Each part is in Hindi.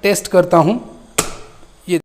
टेस्ट करता हूँ। ये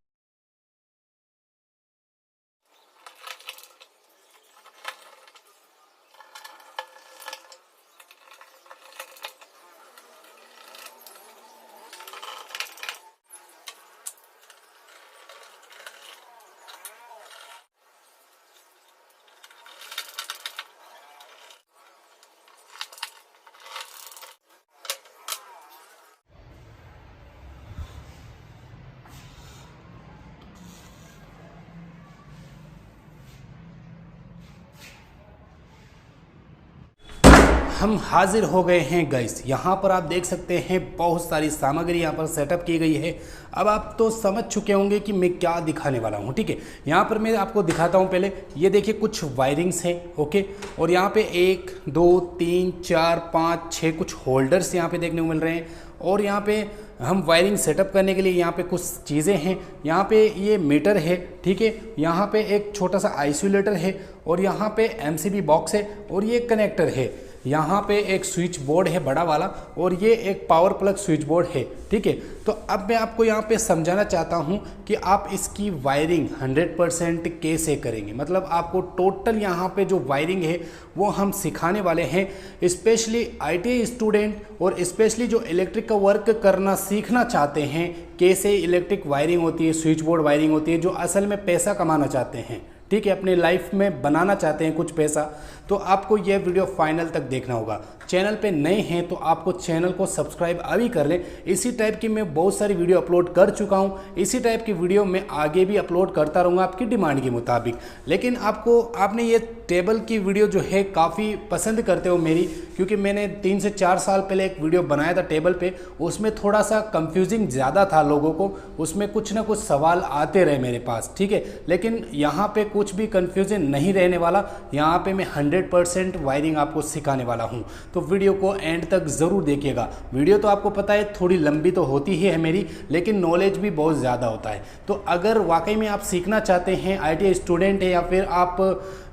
हम हाजिर हो गए हैं गाइस। यहाँ पर आप देख सकते हैं बहुत सारी सामग्री यहाँ पर सेटअप की गई है। अब आप तो समझ चुके होंगे कि मैं क्या दिखाने वाला हूँ, ठीक है। यहाँ पर मैं आपको दिखाता हूँ। पहले ये देखिए कुछ वायरिंग्स हैं, ओके। और यहाँ पे 1 2 3 4 5 6 कुछ होल्डर्स यहाँ पे देखने को मिल रहे हैं। और यहाँ पे हम वायरिंग सेटअप करने के लिए यहाँ पे कुछ चीज़ें हैं। यहाँ पे ये मीटर है, ठीक है। यहाँ पे एक छोटा सा आइसोलेटर है और यहाँ पे एमसीबी बॉक्स है और ये कनेक्टर है। यहाँ पे एक स्विच बोर्ड है बड़ा वाला और ये एक पावर प्लग स्विच बोर्ड है, ठीक है। तो अब मैं आपको यहाँ पे समझाना चाहता हूँ कि आप इसकी वायरिंग 100% कैसे करेंगे। मतलब आपको टोटल यहाँ पे जो वायरिंग है वो हम सिखाने वाले हैं। स्पेशली आईटीआई स्टूडेंट और स्पेशली जो इलेक्ट्रिक का वर्क करना सीखना चाहते हैं, कैसे इलेक्ट्रिक वायरिंग होती है, स्विच बोर्ड वायरिंग होती है, जो असल में पैसा कमाना चाहते हैं, ठीक है, अपने लाइफ में बनाना चाहते हैं कुछ पैसा, तो आपको यह वीडियो फाइनल तक देखना होगा। चैनल पे नए हैं तो आपको चैनल को सब्सक्राइब अभी कर लें। इसी टाइप की मैं बहुत सारी वीडियो अपलोड कर चुका हूं। इसी टाइप की वीडियो मैं आगे भी अपलोड करता रहूँगा आपकी डिमांड के मुताबिक। लेकिन आपने ये टेबल की वीडियो जो है काफ़ी पसंद करते हो मेरी, क्योंकि मैंने 3 से 4 साल पहले एक वीडियो बनाया था टेबल पे। उसमें थोड़ा सा कंफ्यूजिंग ज़्यादा था लोगों को, उसमें कुछ ना कुछ सवाल आते रहे मेरे पास, ठीक है। लेकिन यहाँ पे कुछ भी कंफ्यूजन नहीं रहने वाला। यहाँ पे मैं 100% वायरिंग आपको सिखाने वाला हूँ। तो वीडियो को एंड तक ज़रूर देखिएगा। वीडियो तो आपको पता है थोड़ी लंबी तो होती ही है मेरी, लेकिन नॉलेज भी बहुत ज़्यादा होता है। तो अगर वाकई में आप सीखना चाहते हैं, आईटीआई स्टूडेंट है या फिर आप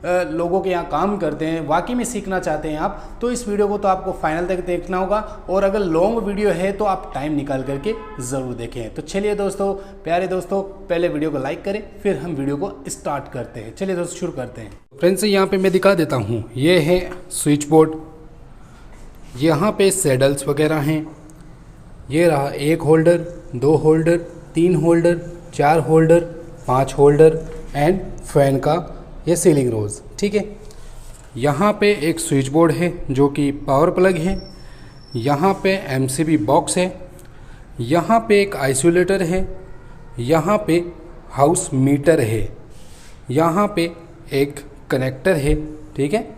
लोगों के यहाँ काम करते हैं, वाकई में सीखना चाहते हैं आप, तो इस वीडियो को तो आपको फाइनल तक देखना होगा। और अगर लॉन्ग वीडियो है तो आप टाइम निकाल करके ज़रूर देखें। तो चलिए दोस्तों, प्यारे दोस्तों, पहले वीडियो को लाइक करें, फिर हम वीडियो को स्टार्ट करते हैं। चलिए दोस्तों शुरू करते हैं। फ्रेंड्स यहाँ पे मैं दिखा देता हूँ, ये है स्विच बोर्ड, यहाँ पे सैडल्स वगैरह हैं। ये रहा 1 holder, 2 holder, 3 holder, 4 holder, 5 holder and fan का ये सीलिंग रोज, ठीक है। यहाँ पे एक स्विच बोर्ड है जो कि पावर प्लग है। यहाँ पे एमसीबी बॉक्स है। यहाँ पे एक आइसोलेटर है। यहाँ पे हाउस मीटर है। यहाँ पे एक कनेक्टर है, ठीक है।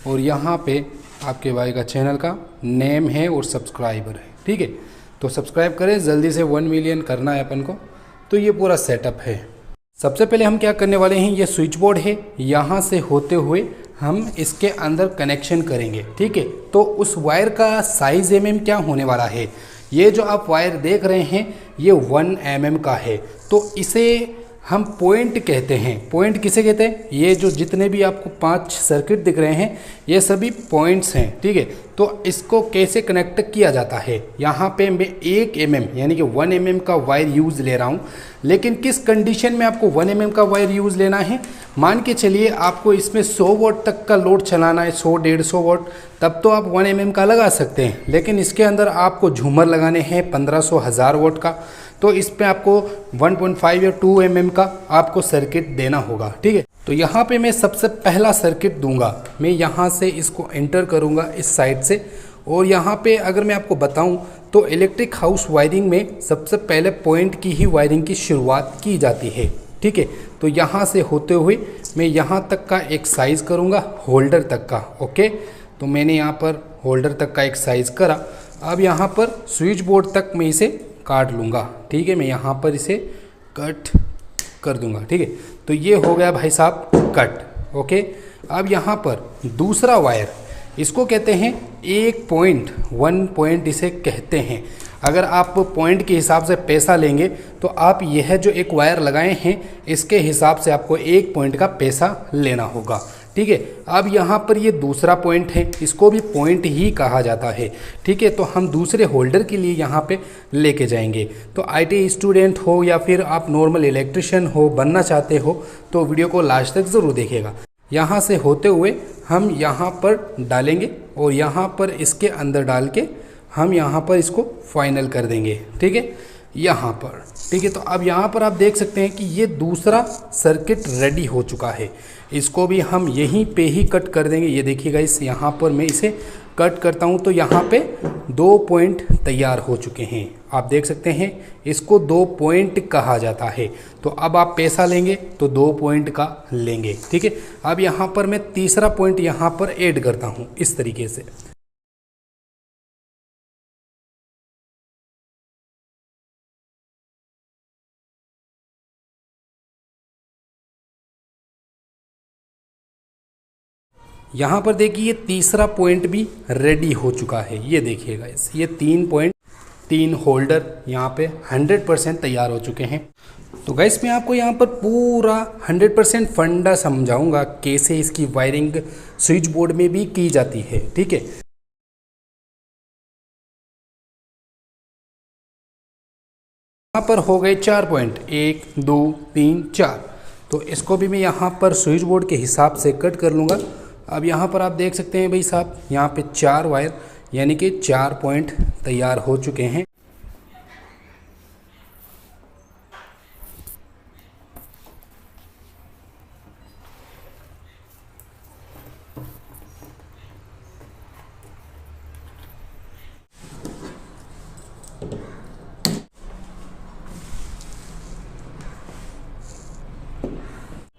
और यहाँ पे आपके भाई का चैनल का नेम है और सब्सक्राइबर है, ठीक है। तो सब्सक्राइब करें, जल्दी से 1 मिलियन करना है अपन को। तो ये पूरा सेटअप है। सबसे पहले हम क्या करने वाले हैं, ये स्विच बोर्ड है, यहाँ से होते हुए हम इसके अंदर कनेक्शन करेंगे, ठीक है। तो उस वायर का साइज mm क्या होने वाला है, ये जो आप वायर देख रहे हैं ये 1 mm का है। तो इसे हम पॉइंट कहते हैं। पॉइंट किसे कहते हैं, ये जो जितने भी आपको 5 सर्किट दिख रहे हैं ये सभी पॉइंट्स हैं, ठीक है। तो इसको कैसे कनेक्ट किया जाता है, यहाँ पे मैं 1 mm यानी कि 1 mm का वायर यूज़ ले रहा हूँ। लेकिन किस कंडीशन में आपको 1 mm का वायर यूज़ लेना है, मान के चलिए आपको इसमें 100 वोल्ट तक का लोड चलाना है, 100-150 वोल्ट, तब तो आप 1 mm का लगा सकते हैं। लेकिन इसके अंदर आपको झूमर लगाने हैं 1500-1000 वोल्ट का, तो इस पे आपको 1.5 या 2 mm का आपको सर्किट देना होगा, ठीक है। तो यहाँ पे मैं सबसे पहला सर्किट दूंगा। मैं यहाँ से इसको एंटर करूँगा इस साइड से। और यहाँ पे अगर मैं आपको बताऊँ तो इलेक्ट्रिक हाउस वायरिंग में सबसे पहले पॉइंट की ही वायरिंग की शुरुआत की जाती है, ठीक है। तो यहाँ से होते हुए मैं यहाँ तक का एक साइज़ करूँगा, होल्डर तक का, ओके। तो मैंने यहाँ पर होल्डर तक का एक साइज़ करा। अब यहाँ पर स्विच बोर्ड तक मैं इसे काट लूँगा, ठीक है। मैं यहाँ पर इसे कट कर दूँगा, ठीक है। तो ये हो गया भाई साहब कट, ओके। अब यहाँ पर दूसरा वायर, इसको कहते हैं 1 पॉइंट इसे कहते हैं। अगर आप पॉइंट के हिसाब से पैसा लेंगे तो आप यह जो एक वायर लगाए हैं इसके हिसाब से आपको 1 पॉइंट का पैसा लेना होगा, ठीक है। अब यहाँ पर ये दूसरा पॉइंट है, इसको भी पॉइंट ही कहा जाता है, ठीक है। तो हम दूसरे होल्डर के लिए यहाँ पे लेके जाएंगे। तो आईटी स्टूडेंट हो या फिर आप नॉर्मल इलेक्ट्रिशियन हो, बनना चाहते हो, तो वीडियो को लास्ट तक ज़रूर देखिएगा। यहाँ से होते हुए हम यहाँ पर डालेंगे और यहाँ पर इसके अंदर डाल के हम यहाँ पर इसको फाइनल कर देंगे, ठीक है, यहाँ पर, ठीक है। तो अब यहाँ पर आप देख सकते हैं कि ये दूसरा सर्किट रेडी हो चुका है। इसको भी हम यहीं पे ही कट कर देंगे। ये देखिएगा, इस यहाँ पर मैं इसे कट करता हूँ तो यहाँ पे 2 पॉइंट तैयार हो चुके हैं। आप देख सकते हैं, इसको 2 पॉइंट कहा जाता है। तो अब आप पैसा लेंगे तो 2 पॉइंट का लेंगे, ठीक है। अब यहाँ पर मैं तीसरा पॉइंट यहाँ पर ऐड करता हूँ इस तरीके से। यहाँ पर देखिए, ये तीसरा पॉइंट भी रेडी हो चुका है। ये देखिएगा, ये 3 पॉइंट, 3 होल्डर यहाँ पे 100% तैयार हो चुके हैं। तो गाइस मैं आपको यहाँ पर पूरा 100% फंडा समझाऊंगा कैसे इसकी वायरिंग स्विच बोर्ड में भी की जाती है, ठीक है। यहाँ पर हो गए 4 पॉइंट, 1 2 3 4। तो इसको भी मैं यहाँ पर स्विच बोर्ड के हिसाब से कट कर लूँगा। अब यहाँ पर आप देख सकते हैं भाई साहब, यहाँ पे 4 वायर यानी कि 4 पॉइंट तैयार हो चुके हैं।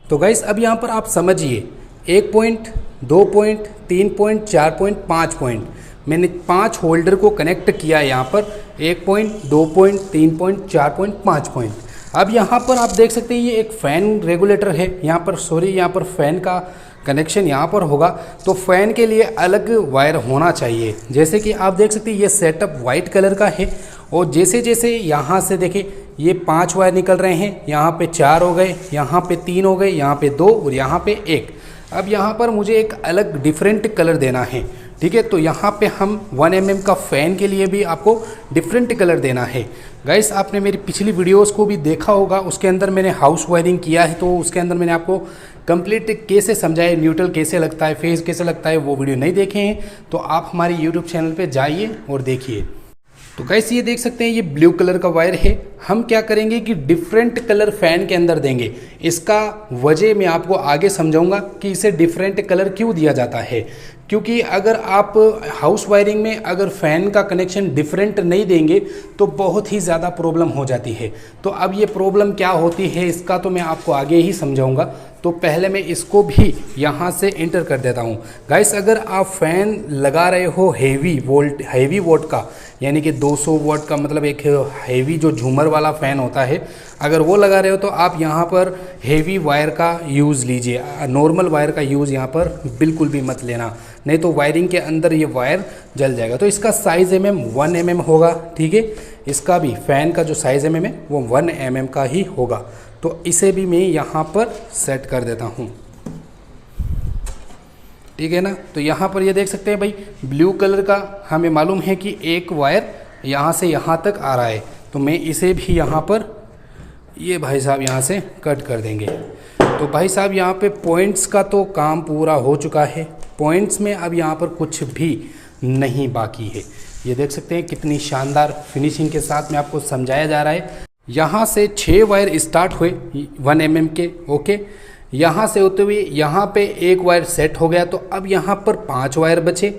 तो गाइस अब यहाँ पर आप समझिए, 1 point, 2 point, 3 point, 4 point, 5 point, मैंने 5 होल्डर को कनेक्ट किया है यहाँ पर। 1 point, 2 point, 3 point, 4 point, 5 point. अब यहाँ पर आप देख सकते हैं ये एक फ़ैन रेगुलेटर है यहाँ पर, सॉरी यहाँ पर फ़ैन का कनेक्शन यहाँ पर होगा। तो फ़ैन के लिए अलग वायर होना चाहिए। जैसे कि आप देख सकते हैं ये सेटअप वाइट कलर का है और जैसे जैसे यहाँ से देखिए ये 5 वायर निकल रहे हैं, यहाँ पे 4 हो गए, यहाँ पे 3 हो गए, यहाँ पे 2 और यहाँ पे 1। अब यहाँ पर मुझे एक अलग डिफरेंट कलर देना है, ठीक है। तो यहाँ पे हम 1 mm का फ़ैन के लिए भी आपको डिफरेंट कलर देना है। गाइस आपने मेरी पिछली वीडियोस को भी देखा होगा, उसके अंदर मैंने हाउस वायरिंग किया है, तो उसके अंदर मैंने आपको कंप्लीट कैसे समझाया, न्यूट्रल कैसे लगता है, फेज कैसे लगता है, वो वीडियो नहीं देखे हैं तो आप हमारे यूट्यूब चैनल पर जाइए और देखिए। तो गाइस ये देख सकते हैं ये ब्लू कलर का वायर है। हम क्या करेंगे कि डिफरेंट कलर फ़ैन के अंदर देंगे। इसका वजह मैं आपको आगे समझाऊंगा कि इसे डिफरेंट कलर क्यों दिया जाता है। क्योंकि अगर आप हाउस वायरिंग में अगर फ़ैन का कनेक्शन डिफरेंट नहीं देंगे तो बहुत ही ज़्यादा प्रॉब्लम हो जाती है। तो अब ये प्रॉब्लम क्या होती है इसका तो मैं आपको आगे ही समझाऊंगा। तो पहले मैं इसको भी यहाँ से एंटर कर देता हूँ। गाइस अगर आप फ़ैन लगा रहे हो हैवी वोल्ट का, यानी कि 200 वोल्ट का, मतलब एक हैवी जो झूमर वाला फ़ैन होता है, अगर वो लगा रहे हो तो आप यहाँ पर हैवी वायर का यूज़ लीजिए। नॉर्मल वायर का यूज़ यहाँ पर बिल्कुल भी मत लेना, नहीं तो वायरिंग के अंदर ये वायर जल जाएगा। तो इसका साइज़ 1 mm होगा, ठीक है। इसका भी फ़ैन का जो साइज़ है वो 1 mm का ही होगा। तो इसे भी मैं यहाँ पर सेट कर देता हूँ, ठीक है ना। तो यहाँ पर ये देख सकते हैं भाई, ब्लू कलर का हमें मालूम है कि एक वायर यहाँ से यहाँ तक आ रहा है, तो मैं इसे भी यहाँ पर ये भाई साहब यहाँ से कट कर देंगे। तो भाई साहब यहाँ पे पॉइंट्स का तो काम पूरा हो चुका है। पॉइंट्स में अब यहाँ पर कुछ भी नहीं बाकी है। ये देख सकते हैं कितनी शानदार फिनिशिंग के साथ में आपको समझाया जा रहा है। यहाँ से 6 वायर स्टार्ट हुए 1 mm के, ओके। यहाँ से होते हुए यहाँ पे एक वायर सेट हो गया, तो अब यहाँ पर 5 वायर बचे,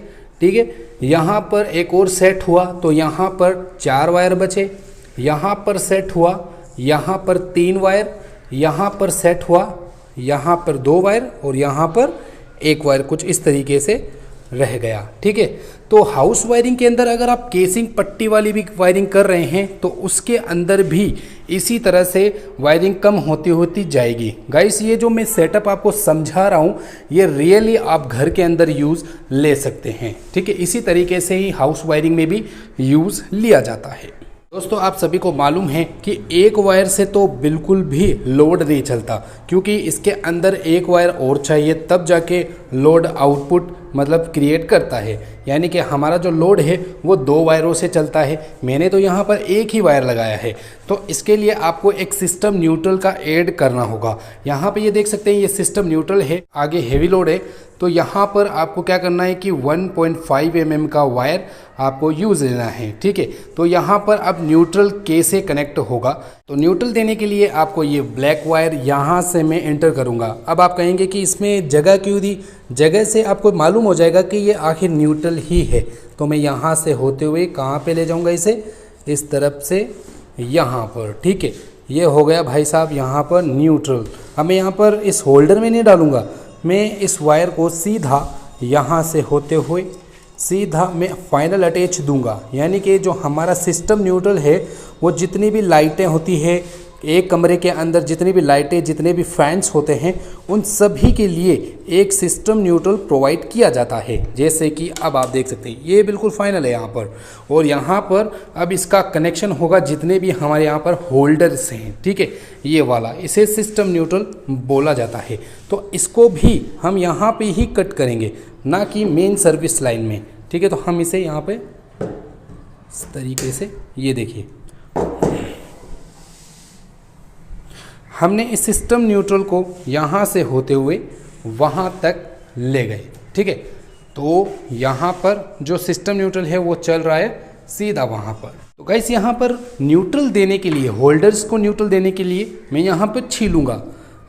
ठीक है। यहाँ पर एक और सेट हुआ तो यहाँ पर 4 वायर बचे। यहाँ पर सेट हुआ, यहाँ पर 3 वायर, यहाँ पर सेट हुआ, यहाँ पर 2 वायर और यहाँ पर 1 वायर, कुछ इस तरीके से रह गया, ठीक है। तो हाउस वायरिंग के अंदर अगर आप केसिंग पट्टी वाली भी वायरिंग कर रहे हैं तो उसके अंदर भी इसी तरह से वायरिंग कम होती होती जाएगी। गाइस ये जो मैं सेटअप आपको समझा रहा हूँ ये रियली आप घर के अंदर यूज़ ले सकते हैं, ठीक है। इसी तरीके से ही हाउस वायरिंग में भी यूज़ लिया जाता है। दोस्तों आप सभी को मालूम है कि एक वायर से तो बिल्कुल भी लोड नहीं चलता, क्योंकि इसके अंदर एक वायर और चाहिए तब जाके लोड आउटपुट मतलब क्रिएट करता है। यानी कि हमारा जो लोड है वो 2 वायरों से चलता है। मैंने तो यहाँ पर एक ही वायर लगाया है, तो इसके लिए आपको एक सिस्टम न्यूट्रल का ऐड करना होगा। यहाँ पे ये देख सकते हैं ये सिस्टम न्यूट्रल है, आगे हेवी लोड है। तो यहाँ पर आपको क्या करना है कि 1.5 mm का वायर आपको यूज़ लेना है, ठीक है। तो यहाँ पर अब न्यूट्रल कैसे कनेक्ट होगा, तो न्यूट्रल देने के लिए आपको ये ब्लैक वायर यहाँ से मैं एंटर करूँगा। अब आप कहेंगे कि इसमें जगह क्यों दी, जगह से आपको मालूम हो जाएगा कि ये आखिर न्यूट्रल ही है। तो मैं यहाँ से होते हुए कहाँ पे ले जाऊँगा इसे, इस तरफ से यहाँ पर, ठीक है। ये हो गया भाई साहब यहाँ पर न्यूट्रल। अब मैं यहाँ पर इस होल्डर में नहीं डालूँगा, मैं इस वायर को सीधा यहाँ से होते हुए सीधा मैं फाइनल अटैच दूंगा। यानी कि जो हमारा सिस्टम न्यूट्रल है वो जितनी भी लाइटें होती है एक कमरे के अंदर, जितनी भी लाइटें जितने भी फैंस होते हैं उन सभी के लिए एक सिस्टम न्यूट्रल प्रोवाइड किया जाता है। जैसे कि अब आप देख सकते हैं ये बिल्कुल फाइनल है यहाँ पर, और यहाँ पर अब इसका कनेक्शन होगा जितने भी हमारे यहाँ पर होल्डर्स हैं, ठीक है। ये वाला इसे सिस्टम न्यूट्रल बोला जाता है। तो इसको भी हम यहाँ पे ही कट करेंगे, ना कि मेन सर्विस लाइन में, ठीक है। तो हम इसे यहाँ पे इस तरीके से, ये देखिए हमने इस सिस्टम न्यूट्रल को यहाँ से होते हुए वहाँ तक ले गए, ठीक है। तो यहाँ पर जो सिस्टम न्यूट्रल है वो चल रहा है सीधा वहाँ पर। तो गाइस यहाँ पर न्यूट्रल देने के लिए, होल्डर्स को न्यूट्रल देने के लिए मैं यहाँ पर छीलूँगा।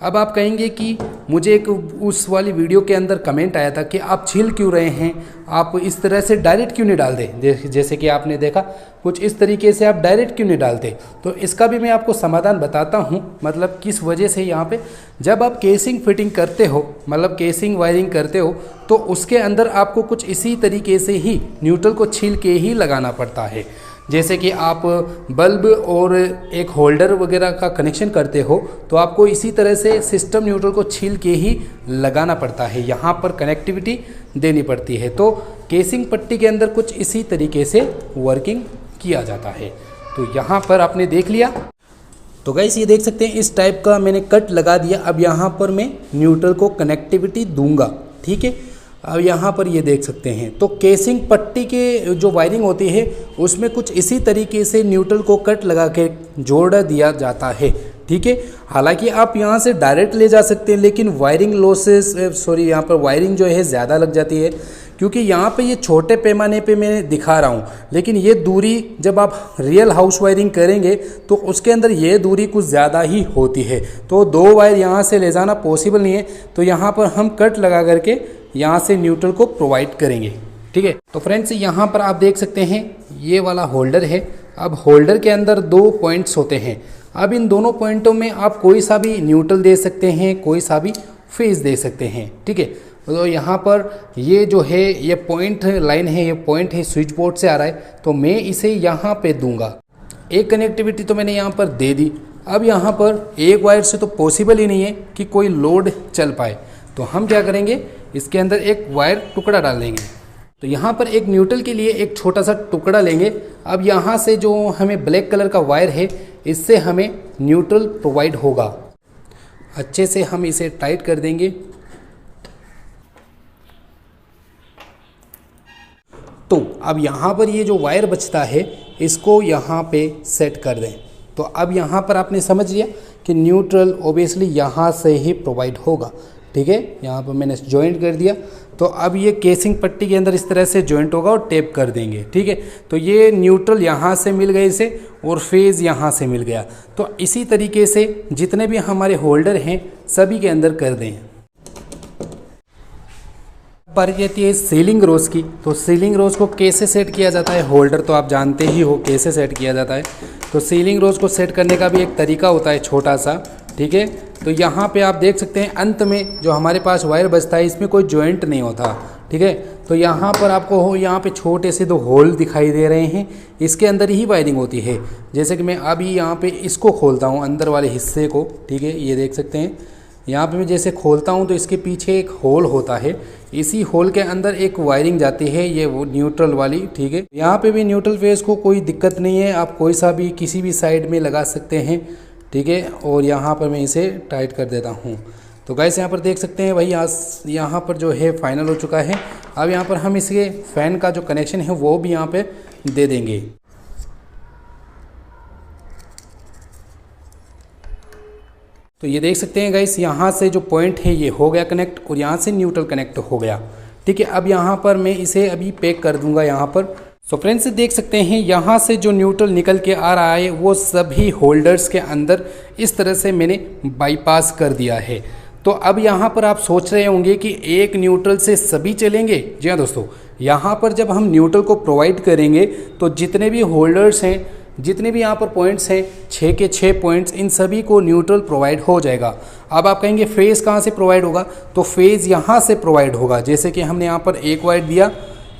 अब आप कहेंगे कि मुझे एक उस वाली वीडियो के अंदर कमेंट आया था कि आप छील क्यों रहे हैं, आप इस तरह से डायरेक्ट क्यों नहीं डाल दें, जैसे कि आपने देखा कुछ इस तरीके से आप डायरेक्ट क्यों नहीं डालते। तो इसका भी मैं आपको समाधान बताता हूं, मतलब किस वजह से। यहाँ पे जब आप केसिंग फिटिंग करते हो, मतलब केसिंग वायरिंग करते हो, तो उसके अंदर आपको कुछ इसी तरीके से ही न्यूट्रल को छील के ही लगाना पड़ता है। जैसे कि आप बल्ब और एक होल्डर वगैरह का कनेक्शन करते हो तो आपको इसी तरह से सिस्टम न्यूट्रल को छील के ही लगाना पड़ता है, यहाँ पर कनेक्टिविटी देनी पड़ती है। तो केसिंग पट्टी के अंदर कुछ इसी तरीके से वर्किंग किया जाता है। तो यहाँ पर आपने देख लिया। तो गाइस ये देख सकते हैं इस टाइप का मैंने कट लगा दिया। अब यहाँ पर मैं न्यूट्रल को कनेक्टिविटी दूंगा, ठीक है। अब यहाँ पर ये देख सकते हैं तो केसिंग पट्टी के जो वायरिंग होती है उसमें कुछ इसी तरीके से न्यूट्रल को कट लगा के जोड़ दिया जाता है, ठीक है। हालांकि आप यहाँ से डायरेक्ट ले जा सकते हैं, लेकिन वायरिंग लॉसेस यहाँ पर वायरिंग जो है ज़्यादा लग जाती है, क्योंकि यहाँ पे ये छोटे पैमाने पे मैं दिखा रहा हूँ, लेकिन ये दूरी जब आप रियल हाउस वायरिंग करेंगे तो उसके अंदर ये दूरी कुछ ज़्यादा ही होती है। तो 2 वायर यहाँ से ले जाना पॉसिबल नहीं है। तो यहाँ पर हम कट लगा करके यहाँ से न्यूट्रल को प्रोवाइड करेंगे, ठीक है। तो फ्रेंड्स यहाँ पर आप देख सकते हैं ये वाला होल्डर है। अब होल्डर के अंदर 2 पॉइंट्स होते हैं। अब इन दोनों पॉइंटों में आप कोई सा भी न्यूट्रल दे सकते हैं, कोई सा भी फेज दे सकते हैं, ठीक है। तो यहाँ पर ये जो है ये पॉइंट लाइन है, ये पॉइंट है स्विच बोर्ड से आ रहा है, तो मैं इसे यहाँ पे दूंगा। एक कनेक्टिविटी तो मैंने यहाँ पर दे दी। अब यहाँ पर एक वायर से तो पॉसिबल ही नहीं है कि कोई लोड चल पाए, तो हम क्या करेंगे इसके अंदर एक वायर टुकड़ा डाल देंगे। तो यहाँ पर एक न्यूट्रल के लिए एक छोटा सा टुकड़ा लेंगे। अब यहाँ से जो हमें ब्लैक कलर का वायर है इससे हमें न्यूट्रल प्रोवाइड होगा। अच्छे से हम इसे टाइट कर देंगे। तो अब यहाँ पर ये जो वायर बचता है इसको यहाँ पे सेट कर दें। तो अब यहाँ पर आपने समझ लिया कि न्यूट्रल ओबियसली यहाँ से ही प्रोवाइड होगा, ठीक है। यहाँ पर मैंने जॉइंट कर दिया। तो अब ये केसिंग पट्टी के अंदर इस तरह से जॉइंट होगा और टेप कर देंगे, ठीक है। तो ये न्यूट्रल यहाँ से मिल गए इसे और फेज़ यहाँ से मिल गया। तो इसी तरीके से जितने भी हमारे होल्डर हैं सभी के अंदर कर दें। बारी रहती है सीलिंग रोज की। तो सीलिंग रोज को कैसे सेट किया जाता है, होल्डर तो आप जानते ही हो कैसे सेट किया जाता है। तो सीलिंग रोज को सेट करने का भी एक तरीका होता है छोटा सा, ठीक है। तो यहाँ पे आप देख सकते हैं अंत में जो हमारे पास वायर बचता है इसमें कोई जॉइंट नहीं होता, ठीक है। तो यहाँ पर आपको यहाँ पे छोटे से 2 होल दिखाई दे रहे हैं, इसके अंदर ही वायरिंग होती है। जैसे कि मैं अभी यहाँ पे इसको खोलता हूँ अंदर वाले हिस्से को, ठीक है। ये देख सकते हैं यहाँ पे मैं जैसे खोलता हूँ तो इसके पीछे एक होल होता है, इसी होल के अंदर एक वायरिंग जाती है, ये वो न्यूट्रल वाली, ठीक है। यहाँ पे भी न्यूट्रल फेज को कोई दिक्कत नहीं है, आप कोई सा भी किसी भी साइड में लगा सकते हैं, ठीक है। और यहाँ पर मैं इसे टाइट कर देता हूँ। तो गाइस यहाँ पर देख सकते हैं भाई यहाँ पर जो है फाइनल हो चुका है। अब यहाँ पर हम इसके फ़ैन का जो कनेक्शन है वो भी यहाँ पे दे देंगे। तो ये देख सकते हैं गाइस, यहाँ से जो पॉइंट है ये हो गया कनेक्ट और यहाँ से न्यूट्रल कनेक्ट हो गया, ठीक है। अब यहाँ पर मैं इसे अभी पैक कर दूंगा यहाँ पर। सो फ्रेंड्स देख सकते हैं यहाँ से जो न्यूट्रल निकल के आ रहा है वो सभी होल्डर्स के अंदर इस तरह से मैंने बाईपास कर दिया है। तो अब यहाँ पर आप सोच रहे होंगे कि एक न्यूट्रल से सभी चलेंगे। जी हाँ दोस्तों, यहाँ पर जब हम न्यूट्रल को प्रोवाइड करेंगे तो जितने भी होल्डर्स हैं, जितने भी यहाँ पर पॉइंट्स हैं, 6 के 6 पॉइंट्स, इन सभी को न्यूट्रल प्रोवाइड हो जाएगा। अब आप कहेंगे फेज़ कहाँ से प्रोवाइड होगा, तो फेज़ यहाँ से प्रोवाइड होगा। जैसे कि हमने यहाँ पर एक वायर दिया,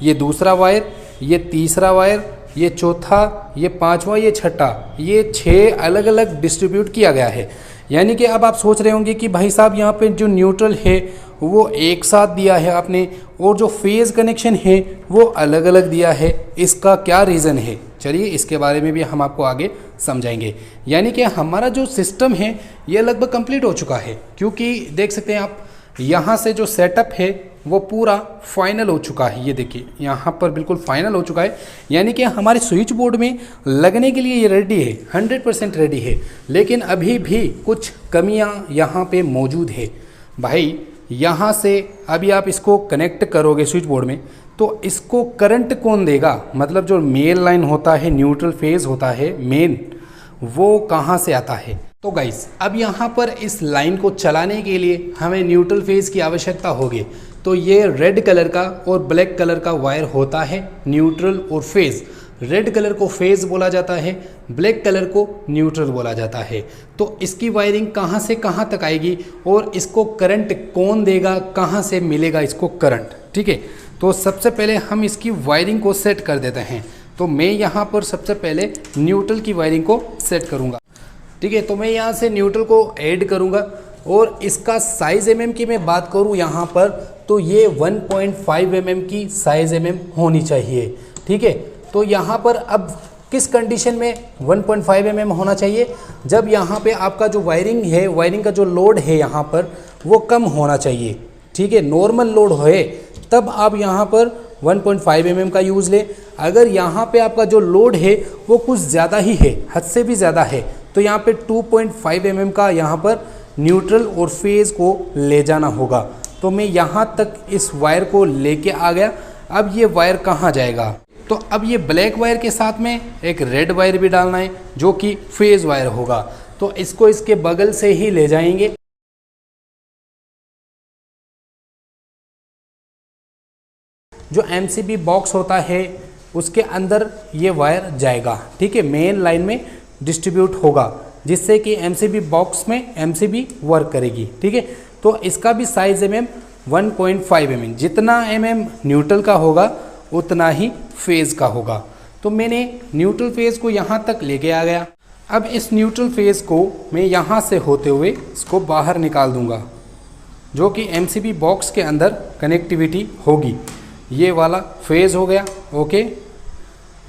ये दूसरा वायर, ये तीसरा वायर, ये चौथा, ये पांचवा, ये छठा, ये 6 अलग अलग डिस्ट्रीब्यूट किया गया है। यानी कि अब आप सोच रहे होंगे कि भाई साहब यहाँ पे जो न्यूट्रल है वो एक साथ दिया है आपने और जो फेज़ कनेक्शन है वो अलग अलग दिया है, इसका क्या रीज़न है? चलिए इसके बारे में भी हम आपको आगे समझाएंगे। यानी कि हमारा जो सिस्टम है ये लगभग कंप्लीट हो चुका है, क्योंकि देख सकते हैं आप यहाँ से जो सेटअप है वो पूरा फाइनल हो चुका है। ये देखिए यहाँ पर बिल्कुल फाइनल हो चुका है, यानी कि हमारे स्विच बोर्ड में लगने के लिए ये रेडी है, 100% रेडी है। लेकिन अभी भी कुछ कमियाँ यहाँ पे मौजूद है। भाई यहाँ से अभी आप इसको कनेक्ट करोगे स्विच बोर्ड में तो इसको करंट कौन देगा, मतलब जो मेन लाइन होता है, न्यूट्रल फेज होता है मेन, वो कहाँ से आता है? तो गाइस अब यहाँ पर इस लाइन को चलाने के लिए हमें न्यूट्रल फेज की आवश्यकता होगी। तो ये रेड कलर का और ब्लैक कलर का वायर होता है न्यूट्रल और फेज। रेड कलर को फेज बोला जाता है, ब्लैक कलर को न्यूट्रल बोला जाता है। तो इसकी वायरिंग कहाँ से कहाँ तक आएगी और इसको करंट कौन देगा, कहाँ से मिलेगा इसको करंट, ठीक है। तो सबसे पहले हम इसकी वायरिंग को सेट कर देते हैं। तो मैं यहाँ पर सबसे पहले न्यूट्रल की वायरिंग को सेट करूँगा, ठीक है। तो मैं यहाँ से न्यूट्रल को ऐड करूँगा और इसका साइज़ mm की मैं बात करूँ यहाँ पर तो ये 1.5 mm की साइज़ mm होनी चाहिए, ठीक है। तो यहाँ पर अब किस कंडीशन में 1.5 mm होना चाहिए, जब यहाँ पे आपका जो वायरिंग है, वायरिंग का जो लोड है यहाँ पर वो कम होना चाहिए, ठीक है। नॉर्मल लोड है तब आप यहाँ पर 1.5 mm का यूज़ लें। अगर यहाँ पे आपका जो लोड है वो कुछ ज़्यादा ही है, हद से भी ज़्यादा है, तो यहाँ पे 2.5 mm का यहाँ पर न्यूट्रल और फेज़ को ले जाना होगा। तो मैं यहाँ तक इस वायर को लेके आ गया। अब ये वायर कहाँ जाएगा, तो अब ये ब्लैक वायर के साथ में एक रेड वायर भी डालना है जो कि फेज़ वायर होगा। तो इसको इसके बगल से ही ले जाएंगे। जो MCB बॉक्स होता है उसके अंदर ये वायर जाएगा, ठीक है। मेन लाइन में डिस्ट्रीब्यूट होगा जिससे कि MCB बॉक्स में MCB वर्क करेगी, ठीक है। तो इसका भी साइज mm 1.5 mm, जितना mm न्यूट्रल का होगा उतना ही फेज़ का होगा। तो मैंने न्यूट्रल फेज़ को यहाँ तक लेके आ गया। अब इस न्यूट्रल फेज़ को मैं यहाँ से होते हुए इसको बाहर निकाल दूँगा, जो कि MCB बॉक्स के अंदर कनेक्टिविटी होगी। ये वाला फेज़ हो गया, ओके,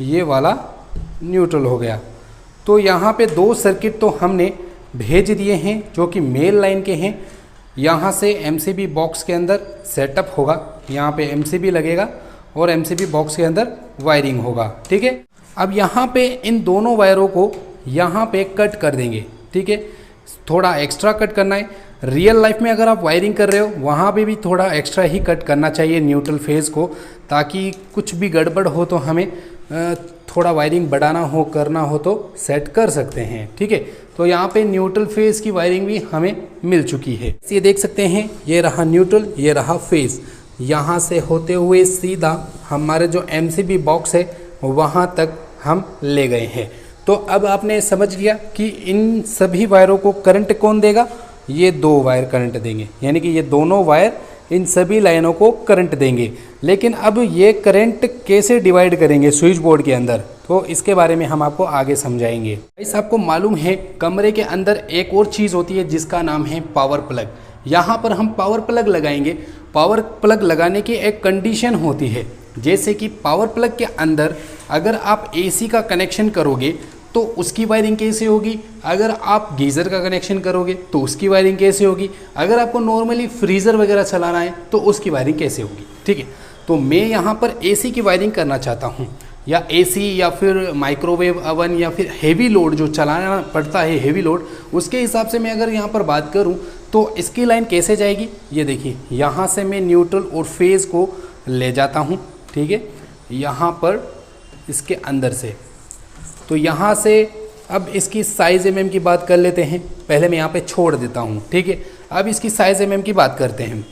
ये वाला न्यूट्रल हो गया। तो यहाँ पे 2 सर्किट तो हमने भेज दिए हैं जो कि मेल लाइन के हैं। यहाँ से MCB बॉक्स के अंदर सेटअप होगा, यहाँ पे MCB लगेगा और MCB बॉक्स के अंदर वायरिंग होगा, ठीक है। अब यहाँ पे इन दोनों वायरों को यहाँ पे कट कर देंगे, ठीक है। थोड़ा एक्स्ट्रा कट करना है। रियल लाइफ में अगर आप वायरिंग कर रहे हो वहाँ पे भी थोड़ा एक्स्ट्रा ही कट करना चाहिए न्यूट्रल फेज़ को, ताकि कुछ भी गड़बड़ हो तो हमें थोड़ा वायरिंग बढ़ाना हो, करना हो तो सेट कर सकते हैं, ठीक है। तो यहाँ पे न्यूट्रल फेज़ की वायरिंग भी हमें मिल चुकी है। ये देख सकते हैं, ये रहा न्यूट्रल, ये रहा फेज़। यहाँ से होते हुए सीधा हमारे जो MCB बॉक्स है वहाँ तक हम ले गए हैं। तो अब आपने समझ लिया कि इन सभी वायरों को करंट कौन देगा। ये 2 वायर करंट देंगे, यानी कि ये दोनों वायर इन सभी लाइनों को करंट देंगे। लेकिन अब ये करंट कैसे डिवाइड करेंगे स्विच बोर्ड के अंदर, तो इसके बारे में हम आपको आगे समझाएंगे। इस आपको मालूम है कमरे के अंदर एक और चीज़ होती है जिसका नाम है पावर प्लग। यहाँ पर हम पावर प्लग लगाएंगे। पावर प्लग लगाने की एक कंडीशन होती है, जैसे कि पावर प्लग के अंदर अगर आप एसी का कनेक्शन करोगे तो उसकी वायरिंग कैसे होगी, अगर आप गीज़र का कनेक्शन करोगे तो उसकी वायरिंग कैसे होगी, अगर आपको नॉर्मली फ्रीज़र वगैरह चलाना है तो उसकी वायरिंग कैसे होगी। ठीक है, तो मैं यहाँ पर एसी की वायरिंग करना चाहता हूँ, या एसी या फिर माइक्रोवेव अवन या फिर हेवी लोड जो चलाना पड़ता है, हेवी लोड, उसके हिसाब से मैं अगर यहाँ पर बात करूँ तो इसकी लाइन कैसे जाएगी। ये देखिए, यहाँ से मैं न्यूट्रल और फेज़ को ले जाता हूँ। ठीक है, यहाँ पर इसके अंदर से, तो यहाँ से अब इसकी साइज़ एमएम की बात कर लेते हैं। पहले मैं यहाँ पे छोड़ देता हूँ। ठीक है, अब इसकी साइज़ एमएम की बात करते हैं।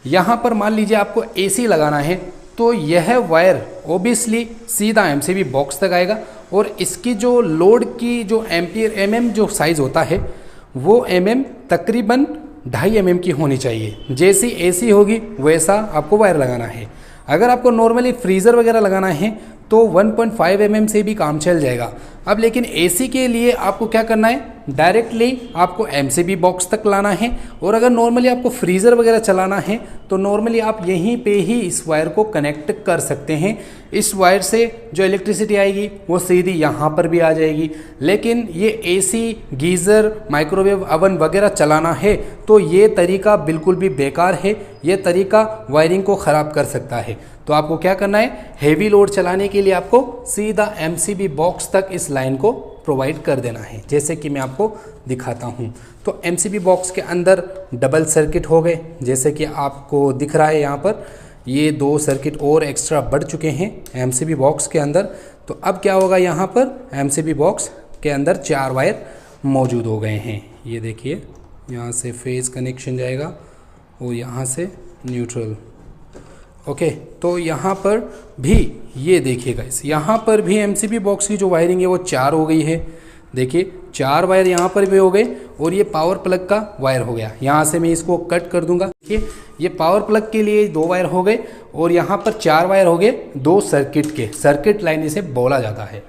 यहाँ पर मान लीजिए आपको एसी लगाना है तो यह वायर ओबियसली सीधा एमसीबी बॉक्स तक आएगा, और इसकी जो लोड की जो एम्पियर एमएम जो साइज़ होता है वो एमएम तकरीबन 2.5 एमएम की होनी चाहिए। जैसी एसी होगी वैसा आपको वायर लगाना है। अगर आपको नॉर्मली फ्रीज़र वगैरह लगाना है तो 1.5 mm से भी काम चल जाएगा। अब लेकिन एसी के लिए आपको क्या करना है, डायरेक्टली आपको एमसीबी बॉक्स तक लाना है, और अगर नॉर्मली आपको फ्रीज़र वगैरह चलाना है तो नॉर्मली आप यहीं पे ही इस वायर को कनेक्ट कर सकते हैं। इस वायर से जो इलेक्ट्रिसिटी आएगी वो सीधी यहाँ पर भी आ जाएगी। लेकिन ये एसी, गीज़र, माइक्रोवेव अवन वगैरह चलाना है तो ये तरीका बिल्कुल भी बेकार है। ये तरीका वायरिंग को ख़राब कर सकता है। तो आपको क्या करना है, हेवी लोड चलाने के लिए आपको सीधा एमसीबी बॉक्स तक इस लाइन को प्रोवाइड कर देना है, जैसे कि मैं आपको दिखाता हूँ। तो एमसीबी बॉक्स के अंदर डबल सर्किट हो गए, जैसे कि आपको दिख रहा है यहाँ पर ये 2 सर्किट और एक्स्ट्रा बढ़ चुके हैं एमसीबी बॉक्स के अंदर। तो अब क्या होगा, यहाँ पर एमसीबी बॉक्स के अंदर 4 वायर मौजूद हो गए हैं। ये देखिए, यहाँ से फेज़ कनेक्शन जाएगा और यहाँ से न्यूट्रल। ओके, तो यहाँ पर भी ये देखिएगा, इस यहाँ पर भी एमसीबी बॉक्स की जो वायरिंग है वो 4 हो गई है। देखिए 4 वायर यहाँ पर भी हो गए, और ये पावर प्लग का वायर हो गया। यहाँ से मैं इसको कट कर दूंगा। देखिए, ये पावर प्लग के लिए 2 वायर हो गए, और यहाँ पर 4 वायर हो गए 2 सर्किट के। सर्किट लाइन इसे बोला जाता है।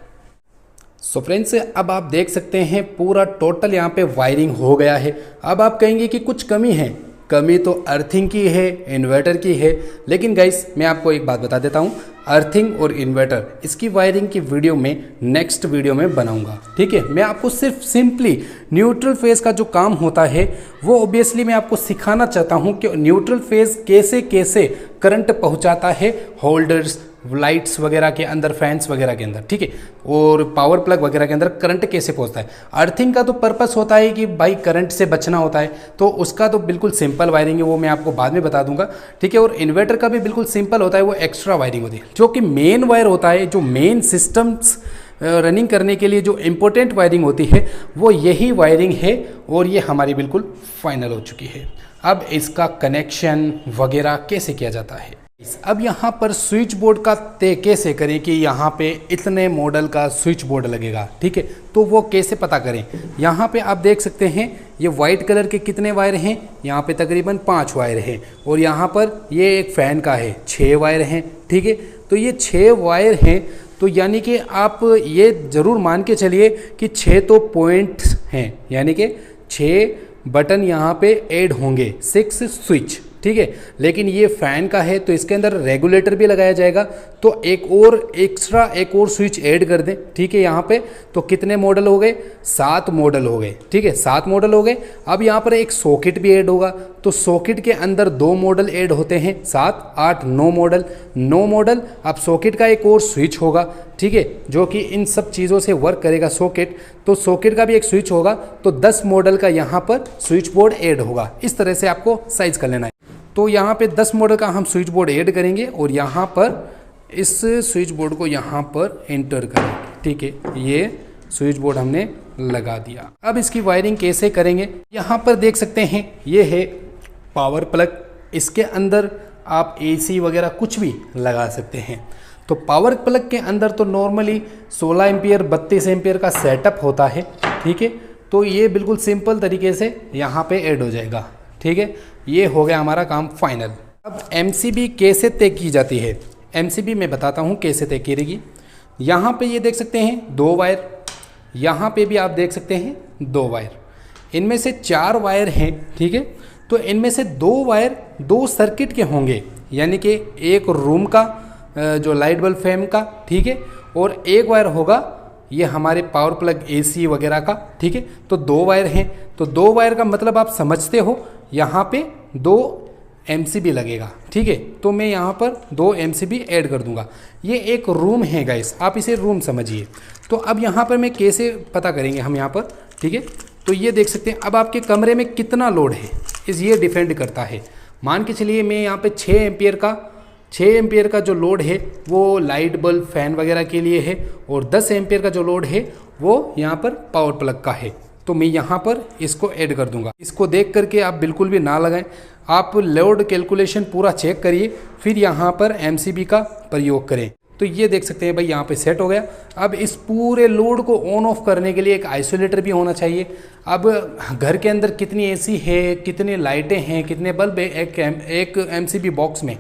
सो फ्रेंड्स, अब आप देख सकते हैं पूरा टोटल यहाँ पे वायरिंग हो गया है। अब आप कहेंगे कि कुछ कमी है। कमी तो अर्थिंग की है, इन्वर्टर की है, लेकिन गाइस मैं आपको एक बात बता देता हूँ, अर्थिंग और इन्वर्टर इसकी वायरिंग की वीडियो में नेक्स्ट वीडियो में बनाऊंगा। ठीक है, मैं आपको सिर्फ सिंपली न्यूट्रल फेज़ का जो काम होता है वो ऑब्वियसली मैं आपको सिखाना चाहता हूँ कि न्यूट्रल फेज़ कैसे कैसे करंट पहुँचाता है होल्डर्स, लाइट्स वगैरह के अंदर, फैंस वगैरह के अंदर। ठीक है, और पावर प्लग वगैरह के अंदर करंट कैसे पहुंचता है। अर्थिंग का तो पर्पस होता है कि भाई करंट से बचना होता है, तो उसका तो बिल्कुल सिंपल वायरिंग है, वो मैं आपको बाद में बता दूंगा। ठीक है, और इन्वर्टर का भी बिल्कुल सिंपल होता है, वो एक्स्ट्रा वायरिंग होती है। जो कि मेन वायर होता है, जो मेन सिस्टम्स रनिंग करने के लिए जो इम्पोर्टेंट वायरिंग होती है वो यही वायरिंग है, और ये हमारी बिल्कुल फाइनल हो चुकी है। अब इसका कनेक्शन वगैरह कैसे किया जाता है। अब यहाँ पर स्विच बोर्ड का तय कैसे करें कि यहाँ पे इतने मॉडल का स्विच बोर्ड लगेगा। ठीक है, तो वो कैसे पता करें। यहाँ पे आप देख सकते हैं ये वाइट कलर के कितने वायर हैं, यहाँ पे तकरीबन 5 वायर हैं, और यहाँ पर ये एक फ़ैन का है 6 वायर हैं। ठीक है, तो ये 6 वायर हैं, तो यानी कि आप ये ज़रूर मान के चलिए कि 6 तो पॉइंट्स हैं, यानी कि 6 बटन यहाँ पे ऐड होंगे, 6 स्विच। ठीक है, लेकिन ये फ़ैन का है तो इसके अंदर रेगुलेटर भी लगाया जाएगा, तो एक और एक्स्ट्रा एक और स्विच ऐड कर दें। ठीक है, यहाँ पे तो कितने मॉडल हो गए, 7 मॉडल हो गए। ठीक है, 7 मॉडल हो गए। अब यहाँ पर एक सॉकेट भी ऐड होगा, तो सॉकेट के अंदर 2 मॉडल ऐड होते हैं, 7, 8, 9 मॉडल। 9 मॉडल। अब सॉकेट का एक और स्विच होगा, ठीक है, जो कि इन सब चीज़ों से वर्क करेगा सॉकेट, तो सॉकेट का भी एक स्विच होगा, तो 10 मॉडल का यहाँ पर स्विच बोर्ड ऐड होगा। इस तरह से आपको साइज कर लेना है। तो यहाँ पे 10 मॉडल का हम स्विच बोर्ड ऐड करेंगे, और यहाँ पर इस स्विच बोर्ड को यहाँ पर एंटर करेंगे। ठीक है, ये स्विच बोर्ड हमने लगा दिया। अब इसकी वायरिंग कैसे करेंगे, यहाँ पर देख सकते हैं ये है पावर प्लग। इसके अंदर आप एसी वगैरह कुछ भी लगा सकते हैं। तो पावर प्लग के अंदर तो नॉर्मली 16 एम्पियर 32 एम्पियर का सेटअप होता है। ठीक है, तो ये बिल्कुल सिंपल तरीके से यहाँ पे ऐड हो जाएगा। ठीक है, ये हो गया हमारा काम फाइनल। अब एमसीबी कैसे तय की जाती है, एमसीबी मैं बताता हूँ कैसे तय करेगी। यहाँ पे ये देख सकते हैं 2 वायर, यहाँ पे भी आप देख सकते हैं 2 वायर, इनमें से 4 वायर हैं। ठीक है, तो इनमें से 2 वायर 2 सर्किट के होंगे, यानी कि एक रूम का जो लाइट बल्ब फैन का, ठीक है, और एक वायर होगा ये हमारे पावर प्लग एसी वगैरह का, ठीक है। तो 2 वायर हैं, तो 2 वायर का मतलब आप समझते हो, यहाँ पे 2 MCB लगेगा, ठीक है। तो मैं यहाँ पर 2 MCB ऐड कर दूंगा। ये एक रूम है गाइस, आप इसे रूम समझिए। तो अब यहाँ पर मैं कैसे पता करेंगे हम यहाँ पर, ठीक है। तो ये देख सकते हैं अब आपके कमरे में कितना लोड है, ये डिपेंड करता है। मान के चलिए मैं यहाँ पे 6 एम्पियर का जो लोड है वो लाइट बल्ब फैन वगैरह के लिए है, और 10 एम्पियर का जो लोड है वो यहाँ पर पावर प्लग का है। तो मैं यहाँ पर इसको ऐड कर दूंगा। इसको देख करके आप बिल्कुल भी ना लगाएं, आप लोड कैलकुलेशन पूरा चेक करिए, फिर यहाँ पर MCB का प्रयोग करें। तो ये देख सकते हैं भाई यहाँ पे सेट हो गया। अब इस पूरे लोड को ऑन ऑफ करने के लिए एक आइसोलेटर भी होना चाहिए। अब घर के अंदर कितनी AC है, कितनी लाइटें हैं, कितने बल्ब है एक MCB बॉक्स में,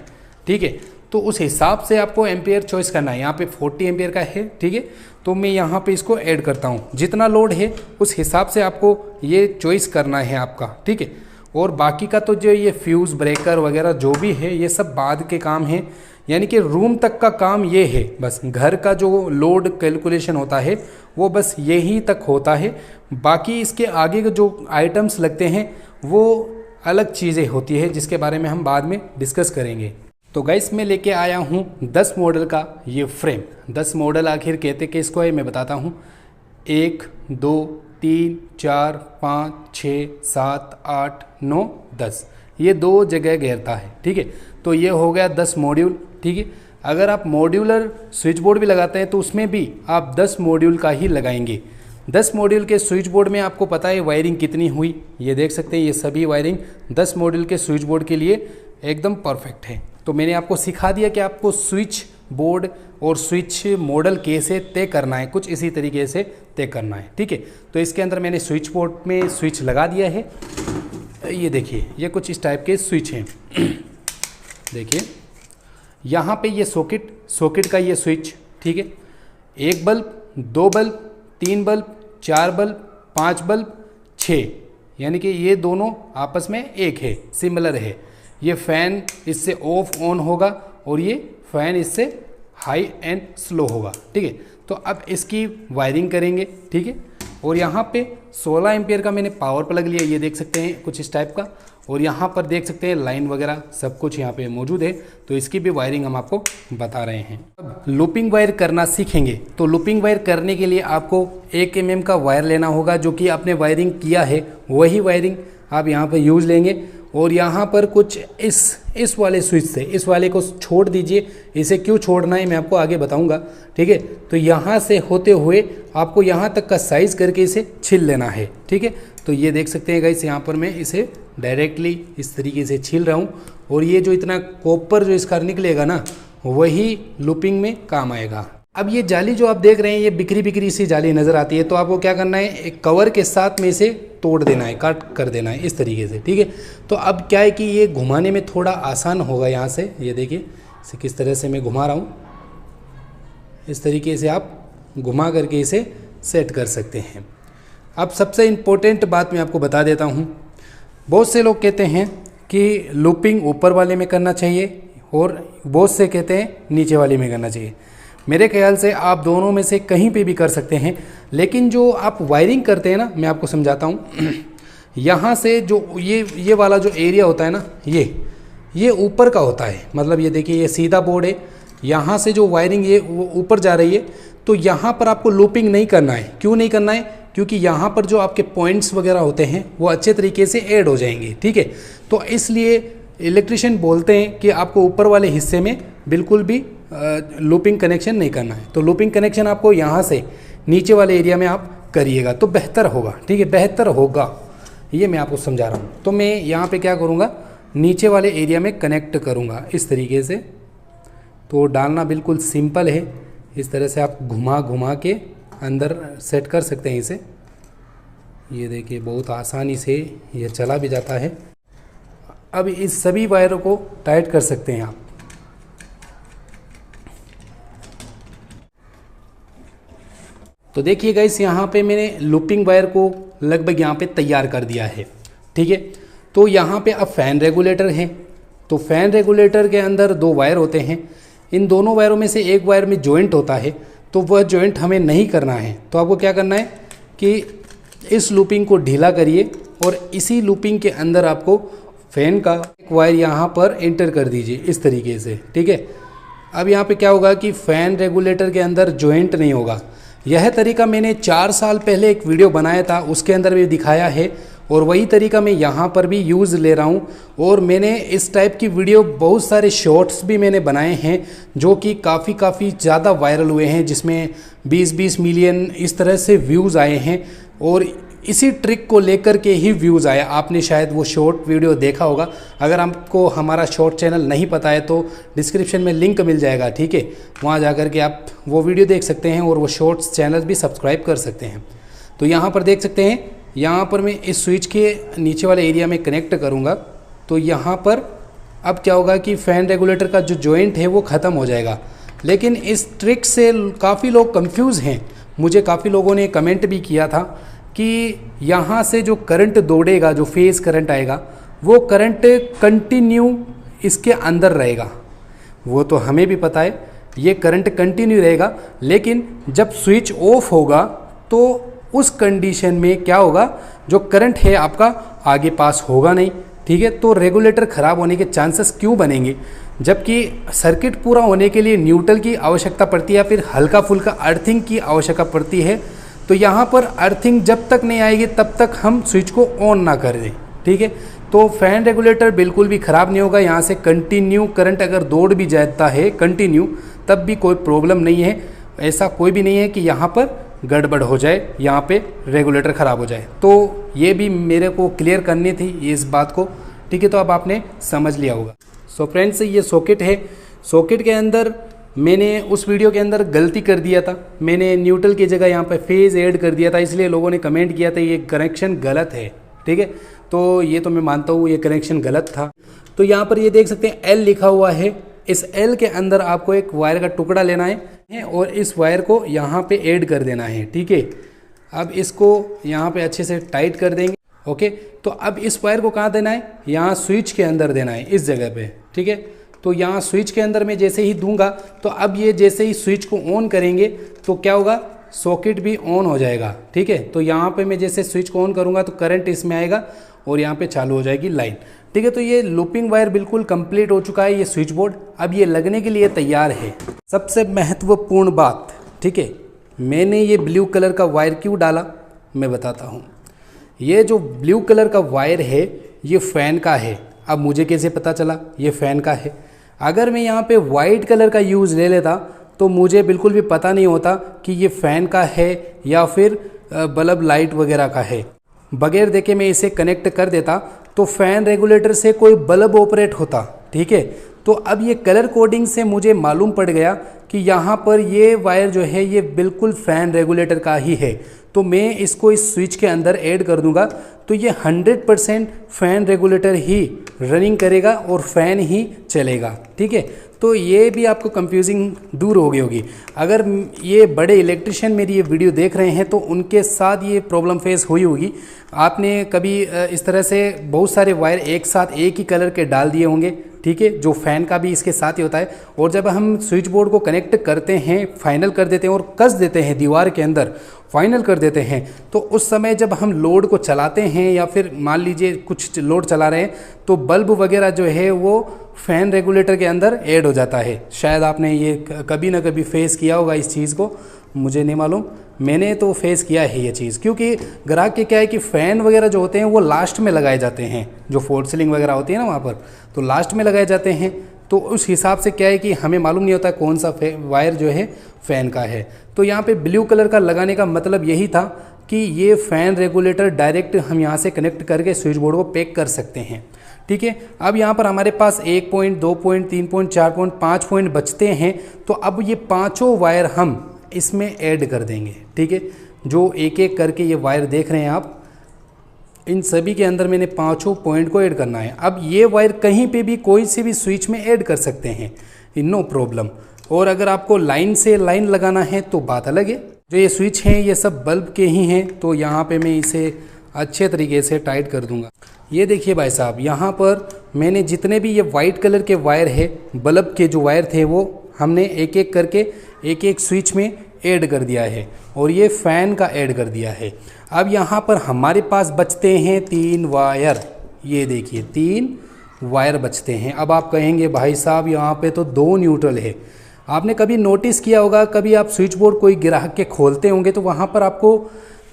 ठीक है। तो उस हिसाब से आपको एम्पियर चॉइस करना है। यहाँ पे 40 एम्पियर का है, ठीक है। तो मैं यहाँ पे इसको ऐड करता हूँ, जितना लोड है उस हिसाब से आपको ये चॉइस करना है आपका, ठीक है। और बाकी का तो जो ये फ्यूज़ ब्रेकर वगैरह जो भी है ये सब बाद के काम हैं, यानी कि रूम तक का काम ये है। बस घर का जो लोड कैलकुलेशन होता है वो बस यही तक होता है, बाकी इसके आगे के जो आइटम्स लगते हैं वो अलग चीज़ें होती है, जिसके बारे में हम बाद में डिस्कस करेंगे। तो गाइस मैं लेके आया हूँ 10 मॉडल का ये फ्रेम। 10 मॉडल आखिर कहते किसको है मैं बताता हूँ। 1 2 3 4 5 6 7 8 9 10, ये 2 जगह घेरता है, ठीक है। तो ये हो गया 10 मॉड्यूल, ठीक है। अगर आप मॉड्यूलर स्विच बोर्ड भी लगाते हैं तो उसमें भी आप 10 मॉड्यूल का ही लगाएंगे। 10 मॉड्यूल के स्विच बोर्ड में आपको पता है वायरिंग कितनी हुई, ये देख सकते हैं। ये सभी वायरिंग 10 मॉड्यूल के स्विच बोर्ड के लिए एकदम परफेक्ट है। तो मैंने आपको सिखा दिया कि आपको स्विच बोर्ड और स्विच मॉडल कैसे तय करना है, कुछ इसी तरीके से तय करना है, ठीक है। तो इसके अंदर मैंने स्विच बोर्ड में स्विच लगा दिया है। ये देखिए, ये कुछ इस टाइप के स्विच हैं। देखिए यहाँ पे ये सॉकेट का ये स्विच, ठीक है। 1 bulb, 2 bulb, 3 bulb, 4 bulb, 5 bulb, 6, यानी कि ये दोनों आपस में एक है, सिमिलर है। ये फ़ैन इससे ऑफ ऑन होगा और ये फ़ैन इससे हाई एंड स्लो होगा, ठीक है। तो अब इसकी वायरिंग करेंगे, ठीक है। और यहाँ पे 16 एम्पियर का मैंने पावर प्लग लिया, ये देख सकते हैं कुछ इस टाइप का। और यहाँ पर देख सकते हैं लाइन वगैरह सब कुछ यहाँ पे मौजूद है। तो इसकी भी वायरिंग हम आपको बता रहे हैं। अब लूपिंग वायर करना सीखेंगे, तो लूपिंग वायर करने के लिए आपको 1 mm का वायर लेना होगा, जो कि आपने वायरिंग किया है वही वायरिंग आप यहाँ पर यूज लेंगे। और यहाँ पर कुछ इस वाले स्विच से इस वाले को छोड़ दीजिए। इसे क्यों छोड़ना है मैं आपको आगे बताऊंगा, ठीक है। तो यहाँ से होते हुए आपको यहाँ तक का साइज़ करके इसे छील लेना है, ठीक है। तो ये देख सकते हैं गाइस, यहाँ पर मैं इसे डायरेक्टली इस तरीके से छील रहा हूँ। और ये जो इतना कॉपर जो इसका निकलेगा ना, वही लूपिंग में काम आएगा। अब ये जाली जो आप देख रहे हैं, ये बिखरी सी जाली नज़र आती है। तो आपको क्या करना है, एक कवर के साथ में इसे तोड़ देना है, काट कर देना है इस तरीके से, ठीक है। तो अब क्या है कि ये घुमाने में थोड़ा आसान होगा। यहाँ से ये देखिए, इसे किस तरह से मैं घुमा रहा हूँ, इस तरीके से आप घुमा करके इसे सेट कर सकते हैं। अब सबसे इम्पोर्टेंट बात मैं आपको बता देता हूँ। बहुत से लोग कहते हैं कि लूपिंग ऊपर वाले में करना चाहिए और बहुत से कहते हैं नीचे वाले में करना चाहिए। मेरे ख्याल से आप दोनों में से कहीं पे भी कर सकते हैं, लेकिन जो आप वायरिंग करते हैं ना, मैं आपको समझाता हूँ। यहाँ से जो ये वाला जो एरिया होता है ना, ये ऊपर का होता है। मतलब ये देखिए, ये सीधा बोर्ड है, यहाँ से जो वायरिंग ये वो ऊपर जा रही है। तो यहाँ पर आपको लूपिंग नहीं करना है। क्यों नहीं करना है? क्योंकि यहाँ पर जो आपके पॉइंट्स वगैरह होते हैं वो अच्छे तरीके से ऐड हो जाएंगे, ठीक है। तो इसलिए इलेक्ट्रिशियन बोलते हैं कि आपको ऊपर वाले हिस्से में बिल्कुल भी लूपिंग कनेक्शन नहीं करना है। तो लूपिंग कनेक्शन आपको यहाँ से नीचे वाले एरिया में आप करिएगा तो बेहतर होगा, ठीक है, बेहतर होगा। ये मैं आपको समझा रहा हूँ। तो मैं यहाँ पे क्या करूँगा, नीचे वाले एरिया में कनेक्ट करूँगा इस तरीके से। तो डालना बिल्कुल सिंपल है, इस तरह से आप घुमा के अंदर सेट कर सकते हैं इसे। ये देखिए, बहुत आसानी से ये चला भी जाता है। अब इस सभी वायरों को टाइट कर सकते हैं आप। तो देखिए गाइस, यहाँ पे मैंने लूपिंग वायर को लगभग यहाँ पे तैयार कर दिया है, ठीक है। तो यहाँ पे अब फ़ैन रेगुलेटर है, तो फ़ैन रेगुलेटर के अंदर 2 वायर होते हैं, इन दोनों वायरों में से एक वायर में जॉइंट होता है, तो वह जॉइंट हमें नहीं करना है। तो आपको क्या करना है कि इस लूपिंग को ढीला करिए और इसी लूपिंग के अंदर आपको फ़ैन का एक वायर यहाँ पर एंटर कर दीजिए इस तरीके से, ठीक है। अब यहाँ पे क्या होगा कि फ़ैन रेगुलेटर के अंदर जॉइंट नहीं होगा। यह तरीका मैंने 4 साल पहले एक वीडियो बनाया था, उसके अंदर भी दिखाया है, और वही तरीका मैं यहाँ पर भी यूज़ ले रहा हूँ। और मैंने इस टाइप की वीडियो बहुत सारे शॉर्ट्स भी मैंने बनाए हैं जो कि काफ़ी ज़्यादा वायरल हुए हैं, जिसमें 20-20 मिलियन इस तरह से व्यूज़ आए हैं, और इसी ट्रिक को लेकर के ही व्यूज़ आया। आपने शायद वो शॉर्ट वीडियो देखा होगा। अगर आपको हमारा शॉर्ट चैनल नहीं पता है तो डिस्क्रिप्शन में लिंक मिल जाएगा, ठीक है, वहाँ जा कर के आप वो वीडियो देख सकते हैं और वो शॉर्ट्स चैनल भी सब्सक्राइब कर सकते हैं। तो यहाँ पर देख सकते हैं, यहाँ पर मैं इस स्विच के नीचे वाले एरिया में कनेक्ट करूँगा, तो यहाँ पर अब क्या होगा कि फ़ैन रेगुलेटर का जो जॉइंट है वो ख़त्म हो जाएगा। लेकिन इस ट्रिक से काफ़ी लोग कंफ्यूज हैं। मुझे काफ़ी लोगों ने कमेंट भी किया था कि यहाँ से जो करंट दौड़ेगा, जो फेज़ करंट आएगा, वो करंट कंटिन्यू इसके अंदर रहेगा। वो तो हमें भी पता है, ये करंट कंटिन्यू रहेगा, लेकिन जब स्विच ऑफ होगा तो उस कंडीशन में क्या होगा, जो करंट है आपका आगे पास होगा नहीं, ठीक है। तो रेगुलेटर ख़राब होने के चांसेस क्यों बनेंगे, जबकि सर्किट पूरा होने के लिए न्यूट्रल की आवश्यकता पड़ती है या फिर हल्का फुल्का अर्थिंग की आवश्यकता पड़ती है। तो यहाँ पर अर्थिंग जब तक नहीं आएगी तब तक हम स्विच को ऑन ना कर दें, ठीक है। तो फ़ैन रेगुलेटर बिल्कुल भी ख़राब नहीं होगा। यहाँ से कंटिन्यू करंट अगर दौड़ भी जाता है कंटिन्यू, तब भी कोई प्रॉब्लम नहीं है। ऐसा कोई भी नहीं है कि यहाँ पर गड़बड़ हो जाए, यहाँ पे रेगुलेटर ख़राब हो जाए। तो ये भी मेरे को क्लियर करनी थी इस बात को, ठीक है। तो अब आपने समझ लिया होगा। सो फ्रेंड्स, ये सॉकेट है। सॉकेट के अंदर मैंने उस वीडियो के अंदर गलती कर दिया था, मैंने न्यूट्रल की जगह यहाँ पे फेज़ ऐड कर दिया था, इसलिए लोगों ने कमेंट किया था ये कनेक्शन गलत है, ठीक है। तो ये तो मैं मानता हूँ ये कनेक्शन गलत था। तो यहाँ पर ये देख सकते हैं L लिखा हुआ है। इस L के अंदर आपको एक वायर का टुकड़ा लेना है और इस वायर को यहाँ पे ऐड कर देना है, ठीक है। अब इसको यहाँ पे अच्छे से टाइट कर देंगे, ओके। तो अब इस वायर को कहाँ देना है, यहाँ स्विच के अंदर देना है, इस जगह पे, ठीक है। तो यहाँ स्विच के अंदर मैं जैसे ही दूंगा तो अब ये जैसे ही स्विच को ऑन करेंगे तो क्या होगा, सॉकेट भी ऑन हो जाएगा, ठीक है। तो यहाँ पे मैं जैसे स्विच को ऑन करूँगा तो करंट इसमें आएगा और यहाँ पे चालू हो जाएगी लाइन, ठीक है। तो ये लूपिंग वायर बिल्कुल कंप्लीट हो चुका है, ये स्विच बोर्ड अब ये लगने के लिए तैयार है। सबसे महत्वपूर्ण बात, ठीक है, मैंने ये ब्लू कलर का वायर क्यों डाला मैं बताता हूँ। ये जो ब्लू कलर का वायर है ये फ़ैन का है। अब मुझे कैसे पता चला ये फ़ैन का है? अगर मैं यहाँ पे वाइट कलर का यूज़ ले लेता तो मुझे बिल्कुल भी पता नहीं होता कि ये फ़ैन का है या फिर बल्ब लाइट वगैरह का है। बगैर देखे मैं इसे कनेक्ट कर देता तो फ़ैन रेगुलेटर से कोई बल्ब ऑपरेट होता, ठीक है। तो अब ये कलर कोडिंग से मुझे मालूम पड़ गया कि यहाँ पर ये वायर जो है ये बिल्कुल फ़ैन रेगुलेटर का ही है। तो मैं इसको इस स्विच के अंदर ऐड कर दूंगा तो ये 100% फ़ैन रेगुलेटर ही रनिंग करेगा और फ़ैन ही चलेगा, ठीक है। तो ये भी आपको कंफ्यूजिंग दूर हो गई होगी। अगर ये बड़े इलेक्ट्रिशियन मेरी ये वीडियो देख रहे हैं तो उनके साथ ये प्रॉब्लम फेस हुई होगी। आपने कभी इस तरह से बहुत सारे वायर एक साथ एक ही कलर के डाल दिए होंगे, ठीक है, जो फ़ैन का भी इसके साथ ही होता है। और जब हम स्विच बोर्ड को कनेक्ट करते हैं, फाइनल कर देते हैं और कस देते हैं दीवार के अंदर, फाइनल कर देते हैं, तो उस समय जब हम लोड को चलाते हैं या फिर मान लीजिए कुछ लोड चला रहे हैं तो बल्ब वगैरह जो है वो फ़ैन रेगुलेटर के अंदर ऐड हो जाता है। शायद आपने ये कभी ना कभी फेस किया होगा इस चीज़ को, मुझे नहीं मालूम, मैंने तो फेस किया है ये चीज़। क्योंकि ग्राहक के क्या है कि फ़ैन वगैरह जो होते हैं वो लास्ट में लगाए जाते हैं, जो फोर सीलिंग वगैरह होती है ना वहाँ पर, तो लास्ट में लगाए जाते हैं। तो उस हिसाब से क्या है कि हमें मालूम नहीं होता कौन सा वायर जो है फ़ैन का है। तो यहाँ पे ब्लू कलर का लगाने का मतलब यही था कि ये फ़ैन रेगुलेटर डायरेक्ट हम यहाँ से कनेक्ट करके स्विच बोर्ड को पैक कर सकते हैं, ठीक है। अब यहाँ पर हमारे पास 1 point, 2 point, 3 point, 4 point, 5 point बचते हैं। तो अब ये पाँचों वायर हम इसमें ऐड कर देंगे, ठीक है। जो एक एक करके ये वायर देख रहे हैं आप, इन सभी के अंदर मैंने पाँचों पॉइंट को ऐड करना है। अब ये वायर कहीं पे भी कोई से भी स्विच में ऐड कर सकते हैं, नो प्रॉब्लम। और अगर आपको लाइन से लाइन लगाना है तो बात अलग है। जो ये स्विच हैं ये सब बल्ब के ही हैं, तो यहाँ पे मैं इसे अच्छे तरीके से टाइट कर दूंगा। ये देखिए भाई साहब, यहाँ पर मैंने जितने भी ये वाइट कलर के वायर है, बल्ब के जो वायर थे, वो हमने एक एक करके एक एक स्विच में ऐड कर दिया है और ये फ़ैन का ऐड कर दिया है। अब यहाँ पर हमारे पास बचते हैं 3 वायर। ये देखिए 3 वायर बचते हैं। अब आप कहेंगे भाई साहब यहाँ पे तो 2 न्यूट्रल है। आपने कभी नोटिस किया होगा, कभी आप स्विच बोर्ड कोई ग्राहक के खोलते होंगे तो वहाँ पर आपको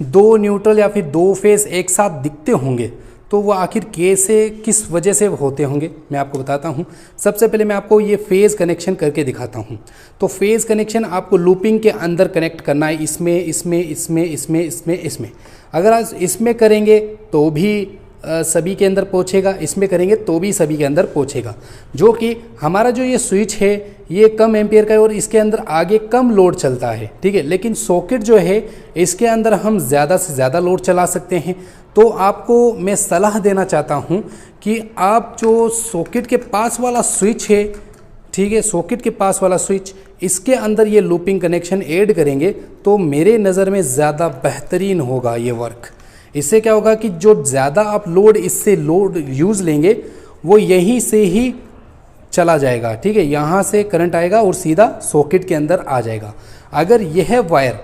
2 न्यूट्रल या फिर 2 फेस एक साथ दिखते होंगे। तो वो आखिर कैसे, किस वजह से होते होंगे, मैं आपको बताता हूँ। सबसे पहले मैं आपको ये फेज़ कनेक्शन करके दिखाता हूँ। तो फेज़ कनेक्शन आपको लूपिंग के अंदर कनेक्ट करना है, इसमें इसमें इसमें इसमें इसमें इसमें। अगर आप इसमें करेंगे तो भी सभी के अंदर पहुँचेगा, इसमें करेंगे तो भी सभी के अंदर पहुँचेगा। जो कि हमारा जो ये स्विच है ये कम एम्पियर का है और इसके अंदर आगे कम लोड चलता है, ठीक है। लेकिन सॉकेट जो है इसके अंदर हम ज़्यादा से ज़्यादा लोड चला सकते हैं। तो आपको मैं सलाह देना चाहता हूं कि आप जो सॉकेट के पास वाला स्विच है, ठीक है, सॉकेट के पास वाला स्विच, इसके अंदर ये लूपिंग कनेक्शन ऐड करेंगे तो मेरे नज़र में ज़्यादा बेहतरीन होगा ये वर्क। इससे क्या होगा कि जो ज़्यादा आप लोड इससे लोड यूज़ लेंगे वो यहीं से ही चला जाएगा, ठीक है। यहाँ से करंट आएगा और सीधा सॉकेट के अंदर आ जाएगा। अगर यह वायर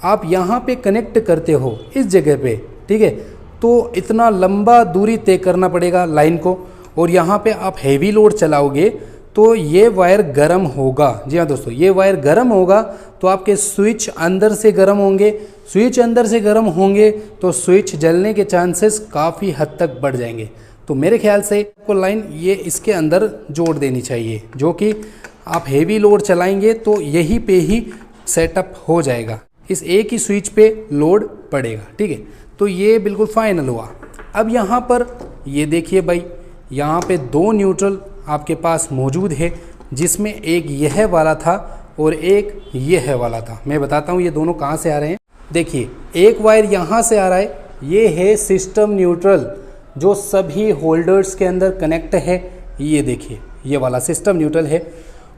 आप यहाँ पे कनेक्ट करते हो इस जगह पे, ठीक है, तो इतना लंबा दूरी तय करना पड़ेगा लाइन को, और यहाँ पे आप हैवी लोड चलाओगे तो ये वायर गर्म होगा। जी हाँ दोस्तों, ये वायर गर्म होगा तो आपके स्विच अंदर से गर्म होंगे। स्विच अंदर से गर्म होंगे तो स्विच जलने के चांसेस काफ़ी हद तक बढ़ जाएंगे। तो मेरे ख्याल से आपको लाइन ये इसके अंदर जोड़ देनी चाहिए, जो कि आप हैवी लोड चलाएंगे तो यहीं पे ही सेटअप हो जाएगा। इस एक ही स्विच पे लोड पड़ेगा, ठीक है। तो ये बिल्कुल फाइनल हुआ। अब यहाँ पर ये देखिए भाई, यहाँ पे 2 न्यूट्रल आपके पास मौजूद है, जिसमें एक यह वाला था और एक यह वाला था। मैं बताता हूँ ये दोनों कहाँ से आ रहे हैं। देखिए एक वायर यहाँ से आ रहा है, ये है सिस्टम न्यूट्रल जो सभी होल्डर्स के अंदर कनेक्ट है। ये देखिए ये वाला सिस्टम न्यूट्रल है,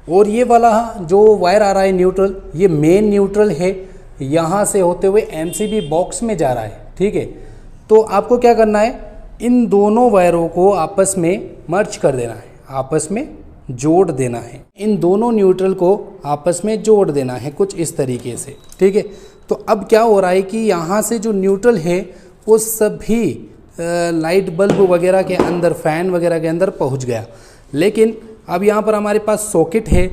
और ये वाला जो वायर आ रहा है न्यूट्रल, ये मेन न्यूट्रल है, यहाँ से होते हुए एमसीबी बॉक्स में जा रहा है, ठीक है। तो आपको क्या करना है, इन दोनों वायरों को आपस में मर्ज कर देना है, आपस में जोड़ देना है। इन दोनों न्यूट्रल को आपस में जोड़ देना है कुछ इस तरीके से, ठीक है। तो अब क्या हो रहा है कि यहाँ से जो न्यूट्रल है वो सभी लाइट बल्ब वगैरह के अंदर, फैन वगैरह के अंदर पहुँच गया। लेकिन अब यहाँ पर हमारे पास सॉकेट है,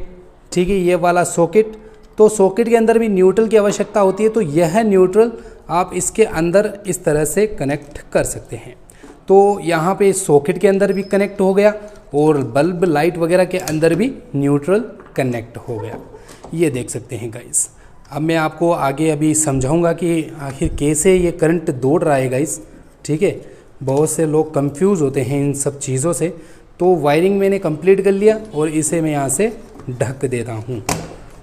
ठीक है, ये वाला सॉकेट। तो सॉकेट के अंदर भी न्यूट्रल की आवश्यकता होती है, तो यह न्यूट्रल आप इसके अंदर इस तरह से कनेक्ट कर सकते हैं। तो यहाँ पे सॉकेट के अंदर भी कनेक्ट हो गया और बल्ब लाइट वगैरह के अंदर भी न्यूट्रल कनेक्ट हो गया। ये देख सकते हैं गाइस। अब मैं आपको आगे अभी समझाऊंगा कि आखिर कैसे ये करंट दौड़ रहा है गाइस, ठीक है। बहुत से लोग कंफ्यूज होते हैं इन सब चीज़ों से। तो वायरिंग मैंने कंप्लीट कर लिया और इसे मैं यहाँ से ढक देता हूँ।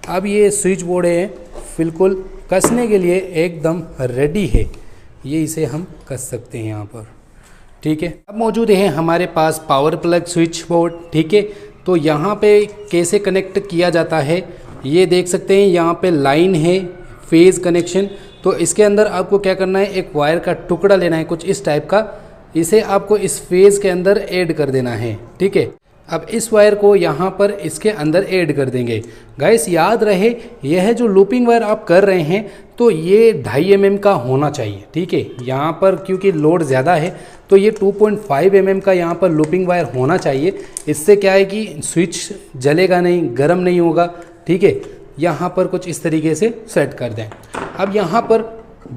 अब ये स्विच बोर्ड है बिल्कुल कसने के लिए एकदम रेडी है, ये इसे हम कस सकते हैं यहाँ पर, ठीक है। अब मौजूद है हमारे पास पावर प्लग स्विच बोर्ड, ठीक है। तो यहाँ पे कैसे कनेक्ट किया जाता है ये देख सकते हैं। यहाँ पे लाइन है, फेज़ कनेक्शन। तो इसके अंदर आपको क्या करना है, एक वायर का टुकड़ा लेना है कुछ इस टाइप का, इसे आपको इस फेज़ के अंदर ऐड कर देना है, ठीक है। अब इस वायर को यहाँ पर इसके अंदर ऐड कर देंगे। गाइस याद रहे, यह जो लूपिंग वायर आप कर रहे हैं तो ये 2.5 mm का होना चाहिए, ठीक है। यहाँ पर क्योंकि लोड ज़्यादा है तो ये 2.5 mm का यहाँ पर लूपिंग वायर होना चाहिए। इससे क्या है कि स्विच जलेगा नहीं, गर्म नहीं होगा, ठीक है। यहाँ पर कुछ इस तरीके से सेट कर दें। अब यहाँ पर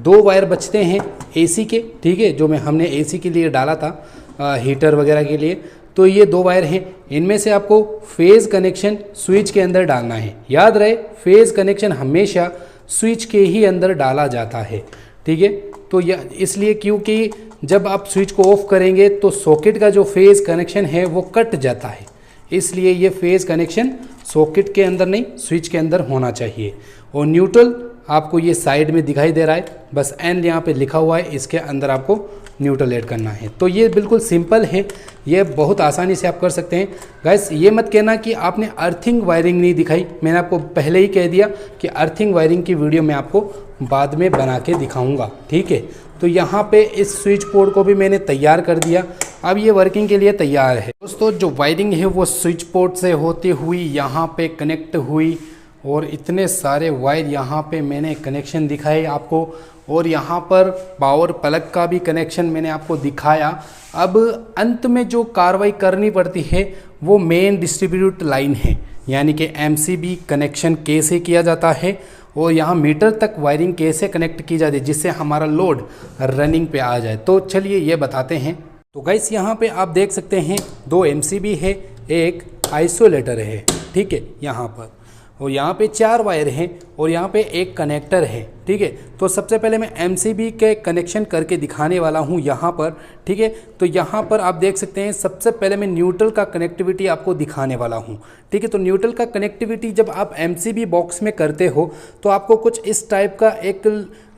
2 वायर बचते हैं एसी के, ठीक है, जो हमने एसी के लिए डाला था, हीटर वगैरह के लिए। तो ये 2 वायर हैं, इनमें से आपको फेज़ कनेक्शन स्विच के अंदर डालना है। याद रहे फेज़ कनेक्शन हमेशा स्विच के ही अंदर डाला जाता है, ठीक है। तो यह इसलिए क्योंकि जब आप स्विच को ऑफ करेंगे तो सॉकेट का जो फेज़ कनेक्शन है वो कट जाता है, इसलिए ये फेज़ कनेक्शन सॉकेट के अंदर नहीं स्विच के अंदर होना चाहिए। और न्यूट्रल आपको ये साइड में दिखाई दे रहा है, बस एन यहाँ पे लिखा हुआ है, इसके अंदर आपको न्यूट्रल ऐड करना है। तो ये बिल्कुल सिंपल है, ये बहुत आसानी से आप कर सकते हैं। गाइस ये मत कहना कि आपने अर्थिंग वायरिंग नहीं दिखाई, मैंने आपको पहले ही कह दिया कि अर्थिंग वायरिंग की वीडियो मैं आपको बाद में बना के दिखाऊंगा, ठीक है। तो यहाँ पे इस स्विच बोर्ड को भी मैंने तैयार कर दिया। अब ये वर्किंग के लिए तैयार है। दोस्तों जो वायरिंग है वो स्विच बोर्ड से होती हुई यहाँ पे कनेक्ट हुई और इतने सारे वायर यहाँ पे मैंने कनेक्शन दिखाए आपको, और यहाँ पर पावर प्लग का भी कनेक्शन मैंने आपको दिखाया। अब अंत में जो कार्रवाई करनी पड़ती है वो मेन डिस्ट्रीब्यूट लाइन है, यानी कि एमसीबी कनेक्शन कैसे किया जाता है और यहाँ मीटर तक वायरिंग कैसे कनेक्ट की जाती है जिससे हमारा लोड रनिंग पे आ जाए। तो चलिए ये बताते हैं। तो गाइस यहाँ पे आप देख सकते हैं 2 एमसीबी है, एक आइसोलेटर है, ठीक है यहाँ पर, और यहाँ पे 4 वायर हैं और यहाँ पे एक कनेक्टर है, ठीक है। तो सबसे पहले मैं एमसीबी के कनेक्शन करके दिखाने वाला हूँ यहाँ पर, ठीक है। तो यहाँ पर आप देख सकते हैं सबसे पहले मैं न्यूट्रल का कनेक्टिविटी आपको दिखाने वाला हूँ, ठीक है। तो न्यूट्रल का कनेक्टिविटी जब आप एमसीबी बॉक्स में करते हो तो आपको कुछ इस टाइप का एक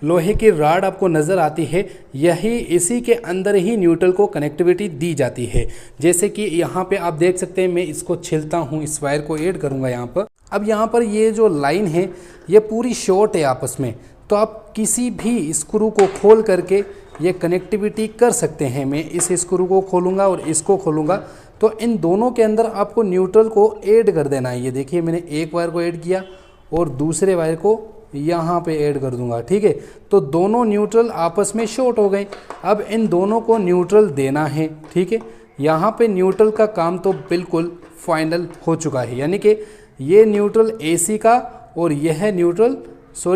लोहे की रॉड आपको नज़र आती है, यही इसी के अंदर ही न्यूट्रल को कनेक्टिविटी दी जाती है। जैसे कि यहाँ पे आप देख सकते हैं, मैं इसको छिलता हूँ, इस वायर को ऐड करूँगा यहाँ पर। अब यहाँ पर ये जो लाइन है ये पूरी शॉर्ट है आपस में, तो आप किसी भी स्क्रू को खोल करके ये कनेक्टिविटी कर सकते हैं। मैं इस स्क्रू को खोलूँगा और इसको खोलूँगा, तो इन दोनों के अंदर आपको न्यूट्रल को ऐड कर देना है। ये देखिए मैंने एक वायर को ऐड किया और दूसरे वायर को यहाँ पे ऐड कर दूंगा, ठीक है। तो दोनों न्यूट्रल आपस में शॉर्ट हो गए। अब इन दोनों को न्यूट्रल देना है, ठीक है। यहाँ पे न्यूट्रल का काम तो बिल्कुल फाइनल हो चुका है, यानी कि ये न्यूट्रल एसी का और यह न्यूट्रल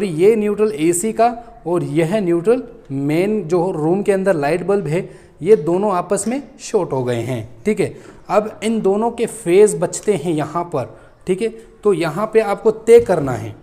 ये न्यूट्रल एसी का और यह न्यूट्रल मेन जो रूम के अंदर लाइट बल्ब है, ये दोनों आपस में शॉर्ट हो गए हैं, ठीक है। अब इन दोनों के फेज बचते हैं यहाँ पर, ठीक है। तो यहाँ पे आपको तय करना है।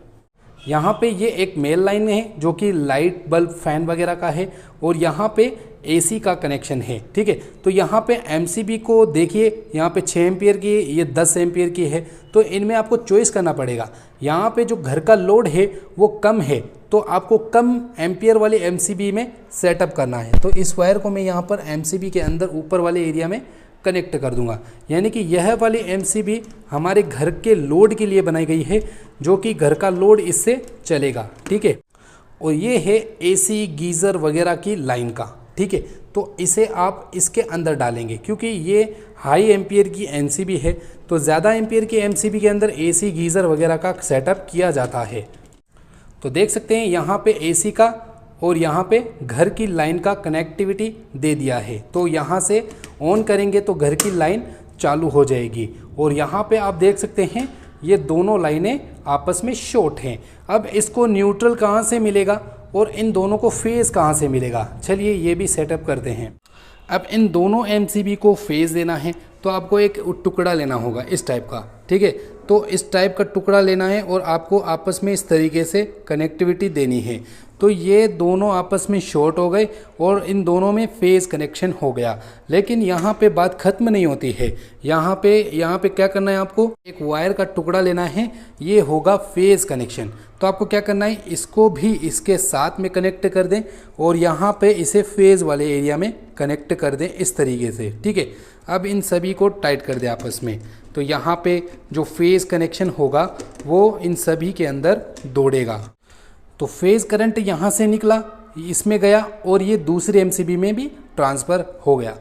यहाँ पे ये एक मेल लाइन है जो कि लाइट बल्ब फैन वगैरह का है, और यहाँ पे एसी का कनेक्शन है, ठीक है। तो यहाँ पे एमसीबी को देखिए, यहाँ पे 6 एम्पियर की है, ये 10 एम्पियर की है, तो इनमें आपको चॉइस करना पड़ेगा। यहाँ पे जो घर का लोड है वो कम है, तो आपको कम एम्पियर वाले एमसीबी में सेटअप करना है। तो इस वायर को मैं यहाँ पर एमसीबी के अंदर ऊपर वाले एरिया में कनेक्ट कर दूंगा, यानी कि यह वाली एमसीबी हमारे घर के लोड के लिए बनाई गई है, जो कि घर का लोड इससे चलेगा, ठीक है। और ये है एसी गीज़र वगैरह की लाइन का, ठीक है। तो इसे आप इसके अंदर डालेंगे, क्योंकि ये हाई एम्पियर की एमसीबी है, तो ज़्यादा एम्पियर की एमसीबी के अंदर एसी गीज़र वगैरह का सेटअप किया जाता है। तो देख सकते हैं यहाँ पे एसी का और यहाँ पे घर की लाइन का कनेक्टिविटी दे दिया है। तो यहाँ से ऑन करेंगे तो घर की लाइन चालू हो जाएगी, और यहाँ पे आप देख सकते हैं ये दोनों लाइनें आपस में शॉर्ट हैं। अब इसको न्यूट्रल कहाँ से मिलेगा और इन दोनों को फेज़ कहाँ से मिलेगा, चलिए ये भी सेटअप करते हैं। अब इन दोनों एमसीबी को फेज़ देना है, तो आपको एक टुकड़ा लेना होगा इस टाइप का, ठीक है। तो इस टाइप का टुकड़ा लेना है और आपको आपस में इस तरीके से कनेक्टिविटी देनी है। तो ये दोनों आपस में शॉर्ट हो गए और इन दोनों में फेज़ कनेक्शन हो गया। लेकिन यहाँ पे बात ख़त्म नहीं होती है। यहाँ पे क्या करना है, आपको एक वायर का टुकड़ा लेना है, ये होगा फेज़ कनेक्शन। तो आपको क्या करना है, इसको भी इसके साथ में कनेक्ट कर दें और यहाँ पे इसे फेज़ वाले एरिया में कनेक्ट कर दें इस तरीके से, ठीक है। अब इन सभी को टाइट कर दें आपस में, तो यहाँ पे जो फेज़ कनेक्शन होगा वो इन सभी के अंदर दौड़ेगा। तो फेज़ करंट यहाँ से निकला, इसमें गया और ये दूसरे एमसीबी में भी ट्रांसफ़र हो गया।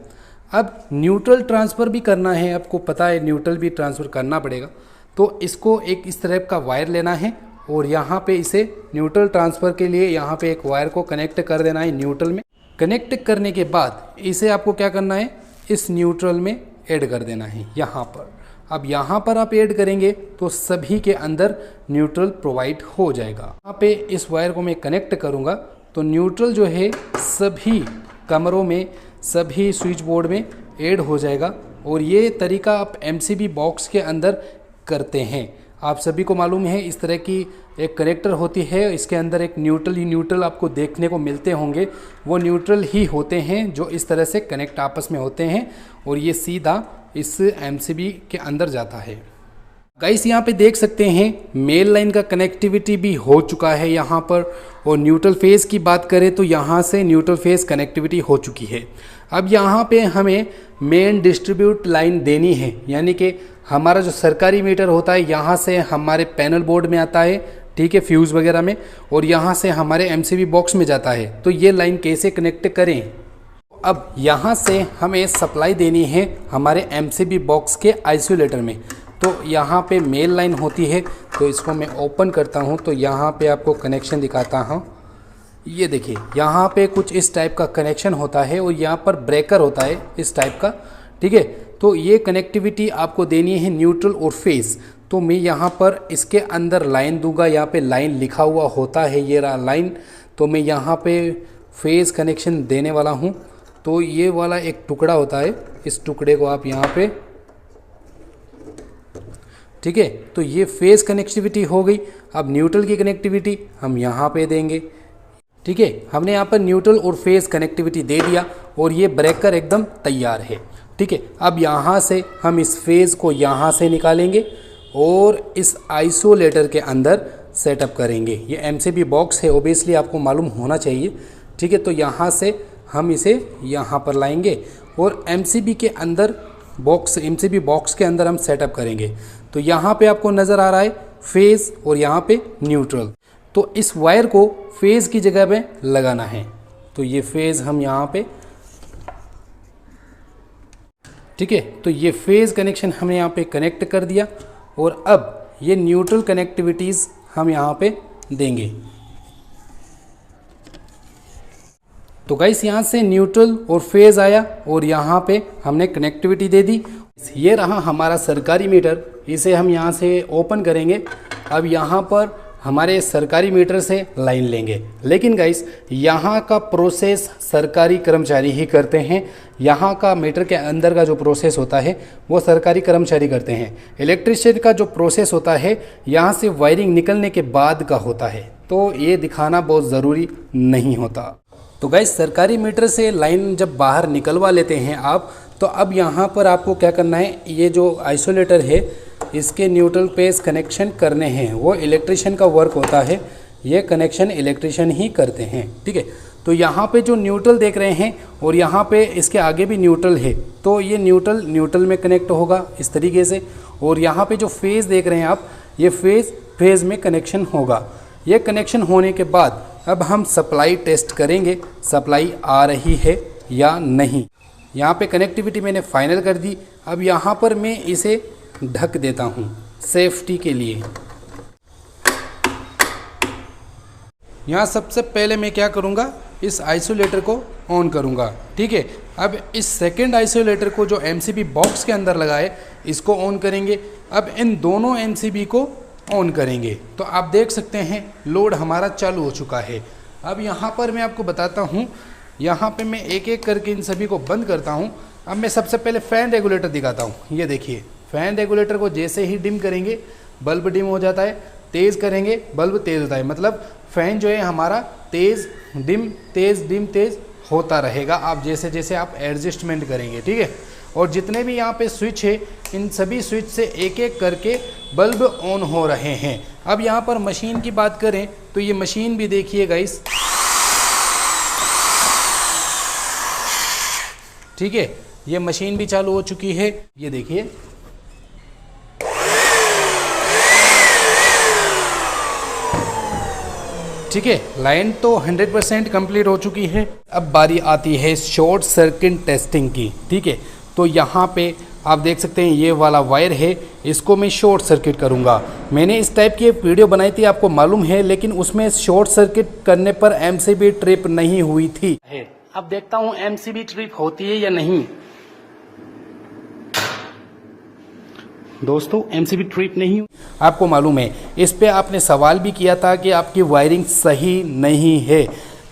अब न्यूट्रल ट्रांसफ़र भी करना है, आपको पता है न्यूट्रल भी ट्रांसफ़र करना पड़ेगा। तो इसको एक इस तरह का वायर लेना है और यहाँ पे इसे न्यूट्रल ट्रांसफ़र के लिए यहाँ पे एक वायर को कनेक्ट कर देना है न्यूट्रल में। कनेक्ट करने के बाद इसे आपको क्या करना है, इस न्यूट्रल में ऐड कर देना है यहाँ पर। अब यहाँ पर आप ऐड करेंगे तो सभी के अंदर न्यूट्रल प्रोवाइड हो जाएगा। यहाँ पे इस वायर को मैं कनेक्ट करूँगा तो न्यूट्रल जो है सभी कमरों में, सभी स्विच बोर्ड में ऐड हो जाएगा। और ये तरीका आप एमसीबी बॉक्स के अंदर करते हैं। आप सभी को मालूम है इस तरह की एक कनेक्टर होती है, इसके अंदर एक न्यूट्रल आपको देखने को मिलते होंगे। वो न्यूट्रल ही होते हैं जो इस तरह से कनेक्ट आपस में होते हैं और ये सीधा इस एमसीबी के अंदर जाता है। गाइस यहाँ पे देख सकते हैं मेल लाइन का कनेक्टिविटी भी हो चुका है यहाँ पर। और न्यूट्रल फेज़ की बात करें तो यहाँ से न्यूट्रल फेज़ कनेक्टिविटी हो चुकी है। अब यहाँ पे हमें मेन डिस्ट्रीब्यूट लाइन देनी है, यानी कि हमारा जो सरकारी मीटर होता है यहाँ से हमारे पैनल बोर्ड में आता है ठीक है, फ्यूज़ वगैरह में, और यहाँ से हमारे एमसीबी बॉक्स में जाता है। तो ये लाइन कैसे कनेक्ट करें? अब यहाँ से हमें सप्लाई देनी है हमारे एमसीबी बॉक्स के आइसोलेटर में। तो यहाँ पे मेल लाइन होती है, तो इसको मैं ओपन करता हूँ तो यहाँ पे आपको कनेक्शन दिखाता हूँ। ये देखिए यहाँ पे कुछ इस टाइप का कनेक्शन होता है और यहाँ पर ब्रेकर होता है इस टाइप का, ठीक है। तो ये कनेक्टिविटी आपको देनी है न्यूट्रल और फेस। तो मैं यहाँ पर इसके अंदर लाइन दूंगा, यहाँ पे लाइन लिखा हुआ होता है, ये रहा लाइन। तो मैं यहाँ पे फेस कनेक्शन देने वाला हूँ। तो ये वाला एक टुकड़ा होता है, इस टुकड़े को आप यहाँ पे, ठीक है। तो ये फेस कनेक्टिविटी हो गई। अब न्यूट्रल की कनेक्टिविटी हम यहाँ पे देंगे, ठीक है। हमने यहाँ पर न्यूट्रल और फेस कनेक्टिविटी दे दिया और ये ब्रेकर एकदम तैयार है, ठीक है। अब यहाँ से हम इस फेज़ को यहाँ से निकालेंगे और इस आइसोलेटर के अंदर सेटअप करेंगे। ये एमसीबी बॉक्स है, ओबियसली आपको मालूम होना चाहिए, ठीक है। तो यहाँ से हम इसे यहाँ पर लाएंगे और एमसीबी के अंदर एमसीबी बॉक्स के अंदर हम सेटअप करेंगे। तो यहाँ पे आपको नज़र आ रहा है फेज़ और यहाँ पे न्यूट्रल। तो इस वायर को फेज़ की जगह पे लगाना है। तो ये फेज़ हम यहाँ पे, ठीक है। तो ये फेज़ कनेक्शन हमने यहाँ पे कनेक्ट कर दिया और अब ये न्यूट्रल कनेक्टिविटीज़ हम यहाँ पे देंगे। तो गाइस यहाँ से न्यूट्रल और फेज़ आया और यहाँ पे हमने कनेक्टिविटी दे दी। ये रहा हमारा सरकारी मीटर, इसे हम यहाँ से ओपन करेंगे। अब यहाँ पर हमारे सरकारी मीटर से लाइन लेंगे, लेकिन गाइस यहाँ का प्रोसेस सरकारी कर्मचारी ही करते हैं। यहाँ का मीटर के अंदर का जो प्रोसेस होता है वो सरकारी कर्मचारी करते हैं। इलेक्ट्रिशियन का जो प्रोसेस होता है यहाँ से वायरिंग निकलने के बाद का होता है, तो ये दिखाना बहुत ज़रूरी नहीं होता। तो गाइस सरकारी मीटर से लाइन जब बाहर निकलवा लेते हैं आप, तो अब यहाँ पर आपको क्या करना है, ये जो आइसोलेटर है इसके न्यूट्रल पेस कनेक्शन करने हैं। वो इलेक्ट्रिशियन का वर्क होता है, ये कनेक्शन इलेक्ट्रिशियन ही करते हैं, ठीक है। तो यहाँ पे जो न्यूट्रल देख रहे हैं और यहाँ पे इसके आगे भी न्यूट्रल है, तो ये न्यूट्रल में कनेक्ट होगा इस तरीके से। और यहाँ पे जो फेज़ देख रहे हैं आप, ये फेज़ में कनेक्शन होगा। ये कनेक्शन होने के बाद अब हम सप्लाई टेस्ट करेंगे, सप्लाई आ रही है या नहीं। यहाँ पे कनेक्टिविटी मैंने फाइनल कर दी। अब यहाँ पर मैं इसे ढक देता हूँ सेफ्टी के लिए। यहाँ सबसे पहले मैं क्या करूँगा, इस आइसोलेटर को ऑन करूँगा, ठीक है। अब इस सेकंड आइसोलेटर को जो एमसीबी बॉक्स के अंदर लगा है इसको ऑन करेंगे। अब इन दोनों एमसीबी को ऑन करेंगे। तो आप देख सकते हैं लोड हमारा चालू हो चुका है। अब यहाँ पर मैं आपको बताता हूँ, यहाँ पे मैं एक एक करके इन सभी को बंद करता हूँ। अब मैं सबसे पहले फ़ैन रेगुलेटर दिखाता हूँ। ये देखिए, फ़ैन रेगुलेटर को जैसे ही डिम करेंगे बल्ब डिम हो जाता है, तेज़ करेंगे बल्ब तेज़ होता है। मतलब फ़ैन जो है हमारा तेज़ डिम तेज़ होता रहेगा, आप जैसे जैसे आप एडजस्टमेंट करेंगे, ठीक है। और जितने भी यहाँ पे स्विच है, इन सभी स्विच से एक एक करके बल्ब ऑन हो रहे हैं। अब यहाँ पर मशीन की बात करें तो ये मशीन भी देखिए गाइस, ठीक है। ये मशीन भी चालू हो चुकी है, ये देखिए। ठीक है, लाइन तो 100% कंप्लीट हो चुकी है। अब बारी आती है शॉर्ट सर्किट टेस्टिंग की, ठीक है। तो यहाँ पे आप देख सकते हैं ये वाला वायर है, इसको मैं शॉर्ट सर्किट करूँगा। मैंने इस टाइप की एक वीडियो बनाई थी, आपको मालूम है, लेकिन उसमें शॉर्ट सर्किट करने पर एमसीबी ट्रिप नहीं हुई थी। अब देखता हूँ एमसीबी ट्रिप होती है या नहीं। दोस्तों एमसीबी ट्रिप नहीं, आपको मालूम है, इस पे आपने सवाल भी किया था कि आपकी वायरिंग सही नहीं है।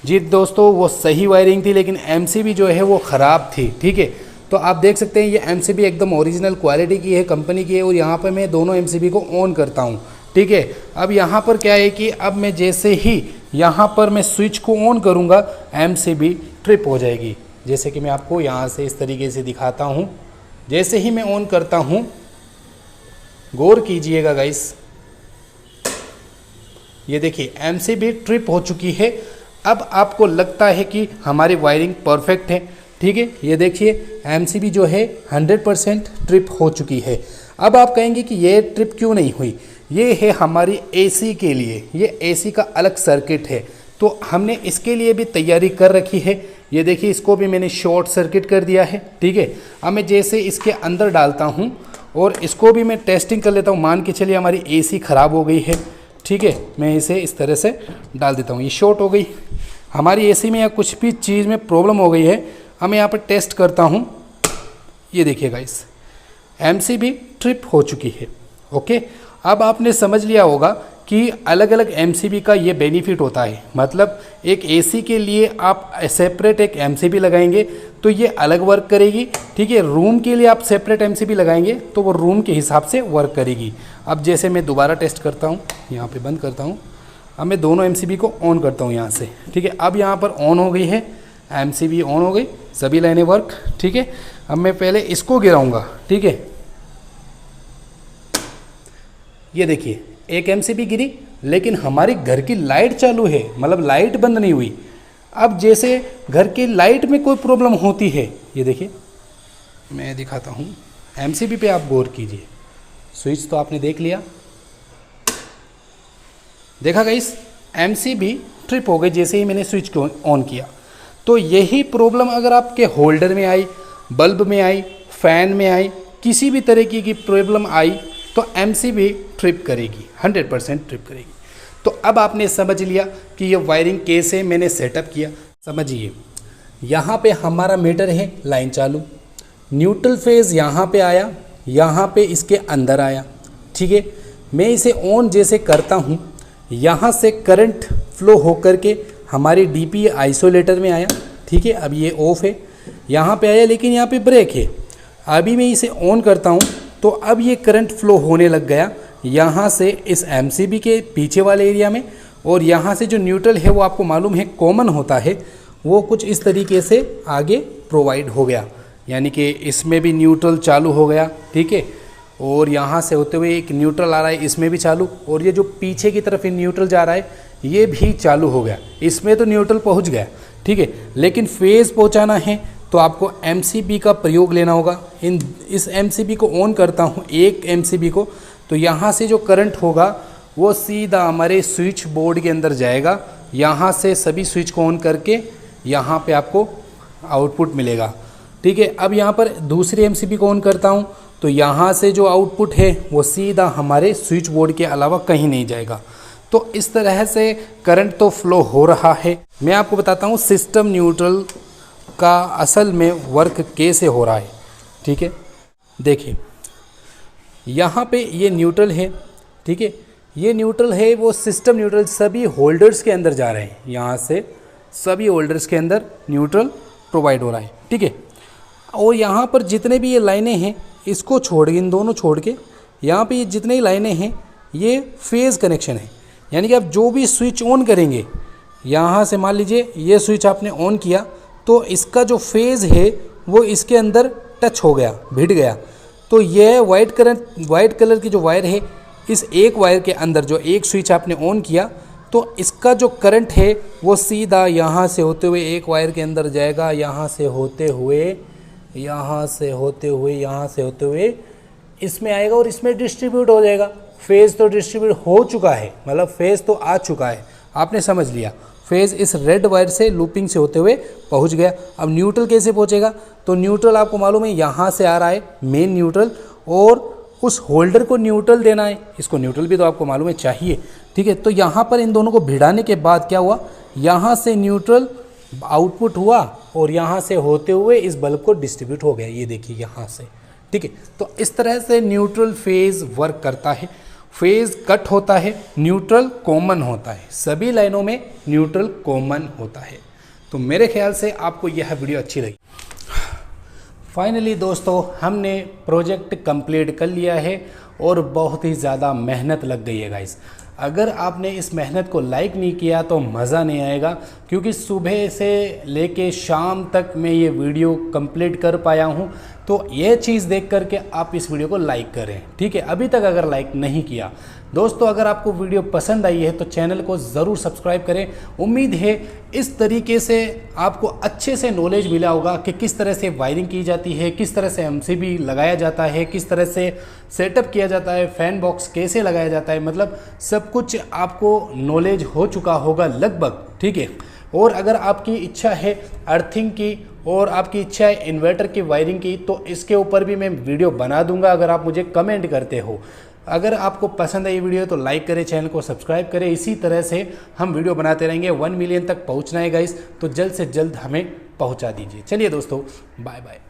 जी दोस्तों, वो सही वायरिंग थी, लेकिन एमसीबी जो है वो ख़राब थी, ठीक है। तो आप देख सकते हैं ये एमसीबी एकदम ओरिजिनल क्वालिटी की है, कंपनी की है। और यहाँ पर मैं दोनों एमसीबी को ऑन करता हूँ, ठीक है। अब यहाँ पर क्या है कि अब मैं जैसे ही यहाँ पर मैं स्विच को ऑन करूँगा, एमसीबी ट्रिप हो जाएगी। जैसे कि मैं आपको यहाँ से इस तरीके से दिखाता हूँ। जैसे ही मैं ऑन करता हूँ, गौर कीजिएगा गाइस, ये देखिए एमसीबी ट्रिप हो चुकी है। अब आपको लगता है कि हमारी वायरिंग परफेक्ट है, ठीक है। ये देखिए एमसीबी जो है 100% ट्रिप हो चुकी है। अब आप कहेंगे कि ये ट्रिप क्यों नहीं हुई, ये है हमारी एसी के लिए, ये एसी का अलग सर्किट है, तो हमने इसके लिए भी तैयारी कर रखी है। ये देखिए इसको भी मैंने शॉर्ट सर्किट कर दिया है, ठीक है। अब मैं जैसे इसके अंदर डालता हूँ और इसको भी मैं टेस्टिंग कर लेता हूँ। मान के चलिए हमारी एसी ख़राब हो गई है, ठीक है, मैं इसे इस तरह से डाल देता हूँ। ये शॉर्ट हो गई हमारी एसी में, या कुछ भी चीज़ में प्रॉब्लम हो गई है। अब मैं यहाँ पर टेस्ट करता हूँ। ये देखिए गाइस, एमसीबी ट्रिप हो चुकी है। ओके, अब आपने समझ लिया होगा कि अलग अलग एमसीबी का ये बेनिफिट होता है। मतलब एक एसी के लिए आप सेपरेट एक एमसीबी लगाएंगे तो ये अलग वर्क करेगी, ठीक है। रूम के लिए आप सेपरेट एमसीबी लगाएंगे तो वो रूम के हिसाब से वर्क करेगी। अब जैसे मैं दोबारा टेस्ट करता हूँ, यहाँ पे बंद करता हूँ। अब मैं दोनों एमसीबी को ऑन करता हूँ यहाँ से, ठीक है। अब यहाँ पर ऑन हो गई है, एमसीबी ऑन हो गई, सभी लाइनें वर्क, ठीक है। अब मैं पहले इसको गिराऊंगा, ठीक है। ये देखिए एक एमसीबी गिरी, लेकिन हमारी घर की लाइट चालू है, मतलब लाइट बंद नहीं हुई। अब जैसे घर की लाइट में कोई प्रॉब्लम होती है, ये देखिए मैं दिखाता हूँ। एमसीबी पे आप गौर कीजिए, स्विच तो आपने देख लिया, देखा गाइस, एमसीबी ट्रिप हो गई जैसे ही मैंने स्विच को ऑन किया। तो यही प्रॉब्लम अगर आपके होल्डर में आई, बल्ब में आई, फैन में आई, किसी भी तरीके की प्रॉब्लम आई तो एमसीबी ट्रिप करेगी, 100% ट्रिप करेगी। तो अब आपने समझ लिया कि ये वायरिंग कैसे मैंने सेटअप किया। समझिए, यहाँ पे हमारा मीटर है लाइन चालू, न्यूट्रल फेज यहाँ पे आया, यहाँ पे इसके अंदर आया, ठीक है। मैं इसे ऑन जैसे करता हूँ, यहाँ से करंट फ्लो होकर के हमारे डीपी आइसोलेटर में आया, ठीक है। अब ये ऑफ है, यहाँ पे आया, लेकिन यहाँ पे ब्रेक है। अभी मैं इसे ऑन करता हूँ तो अब ये करंट फ्लो होने लग गया यहाँ से इस एमसीबी के पीछे वाले एरिया में, और यहाँ से जो न्यूट्रल है वो आपको मालूम है कॉमन होता है, वो कुछ इस तरीके से आगे प्रोवाइड हो गया। यानी कि इसमें भी न्यूट्रल चालू हो गया, ठीक है। और यहाँ से होते हुए एक न्यूट्रल आ रहा है, इसमें भी चालू, और ये जो पीछे की तरफ न्यूट्रल जा रहा है ये भी चालू हो गया। इसमें तो न्यूट्रल पहुँच गया, ठीक है, लेकिन फेज़ पहुँचाना है तो आपको एमसीबी का प्रयोग लेना होगा। इस एमसीबी को ऑन करता हूँ, एक एमसीबी को, तो यहाँ से जो करंट होगा वो सीधा हमारे स्विच बोर्ड के अंदर जाएगा। यहाँ से सभी स्विच को ऑन करके यहाँ पे आपको आउटपुट मिलेगा, ठीक है। अब यहाँ पर दूसरी एमसीबी को ऑन करता हूँ तो यहाँ से जो आउटपुट है वो सीधा हमारे स्विच बोर्ड के अलावा कहीं नहीं जाएगा। तो इस तरह से करंट तो फ्लो हो रहा है। मैं आपको बताता हूँ सिस्टम न्यूट्रल का असल में वर्क कैसे हो रहा है, ठीक है। देखिए यहाँ पे ये न्यूट्रल है, ठीक है, ये न्यूट्रल है, वो सिस्टम न्यूट्रल सभी होल्डर्स के अंदर जा रहे हैं। यहाँ से सभी होल्डर्स के अंदर न्यूट्रल प्रोवाइड हो रहा है, ठीक है। और यहाँ पर जितने भी ये लाइनें हैं, इसको छोड़ के, इन दोनों छोड़ के, यहाँ पे ये जितने ही लाइनें हैं ये फेज़ कनेक्शन है। यानी कि आप जो भी स्विच ऑन करेंगे, यहाँ से मान लीजिए ये स्विच आपने ऑन किया तो इसका जो फेज़ है वो इसके अंदर टच हो गया, भिड़ गया। तो यह वाइट कलर की जो वायर है, इस एक वायर के अंदर जो एक स्विच आपने ऑन किया तो इसका जो करंट है वो सीधा यहाँ से होते हुए एक वायर के अंदर जाएगा, यहाँ से होते हुए इसमें आएगा और इसमें डिस्ट्रीब्यूट हो जाएगा। फेज़ तो डिस्ट्रीब्यूट हो चुका है, मतलब फेज़ तो आ चुका है, आपने समझ लिया। फेज़ इस रेड वायर से लूपिंग से होते हुए पहुंच गया। अब न्यूट्रल कैसे पहुंचेगा, तो न्यूट्रल आपको मालूम है यहाँ से आ रहा है मेन न्यूट्रल, और उस होल्डर को न्यूट्रल देना है, इसको न्यूट्रल भी तो आपको मालूम है चाहिए, ठीक है। तो यहाँ पर इन दोनों को भिड़ाने के बाद क्या हुआ, यहाँ से न्यूट्रल आउटपुट हुआ और यहाँ से होते हुए इस बल्ब को डिस्ट्रीब्यूट हो गया, ये देखिए यहाँ से, ठीक है। तो इस तरह से न्यूट्रल फेज़ वर्क करता है। फेज़ कट होता है, न्यूट्रल कॉमन होता है, सभी लाइनों में न्यूट्रल कॉमन होता है। तो मेरे ख्याल से आपको यह वीडियो अच्छी लगी। फाइनली दोस्तों हमने प्रोजेक्ट कंप्लीट कर लिया है और बहुत ही ज़्यादा मेहनत लग गई है गाइस। अगर आपने इस मेहनत को लाइक नहीं किया तो मज़ा नहीं आएगा, क्योंकि सुबह से लेके शाम तक मैं ये वीडियो कंप्लीट कर पाया हूँ तो ये चीज़ देख करके आप इस वीडियो को लाइक करें, ठीक है। अभी तक अगर लाइक नहीं किया दोस्तों, अगर आपको वीडियो पसंद आई है तो चैनल को ज़रूर सब्सक्राइब करें। उम्मीद है इस तरीके से आपको अच्छे से नॉलेज मिला होगा कि किस तरह से वायरिंग की जाती है, किस तरह से एमसीबी लगाया जाता है, किस तरह से सेटअप किया जाता है, फैन बॉक्स कैसे लगाया जाता है, मतलब सब कुछ आपको नॉलेज हो चुका होगा लगभग, ठीक है। और अगर आपकी इच्छा है अर्थिंग की और आपकी इच्छा है इन्वर्टर की वायरिंग की, तो इसके ऊपर भी मैं वीडियो बना दूंगा अगर आप मुझे कमेंट करते हो। अगर आपको पसंद है ये वीडियो तो लाइक करें, चैनल को सब्सक्राइब करें। इसी तरह से हम वीडियो बनाते रहेंगे। 1 मिलियन तक पहुंचना है गाइस, तो जल्द से जल्द हमें पहुंचा दीजिए। चलिए दोस्तों, बाय बाय।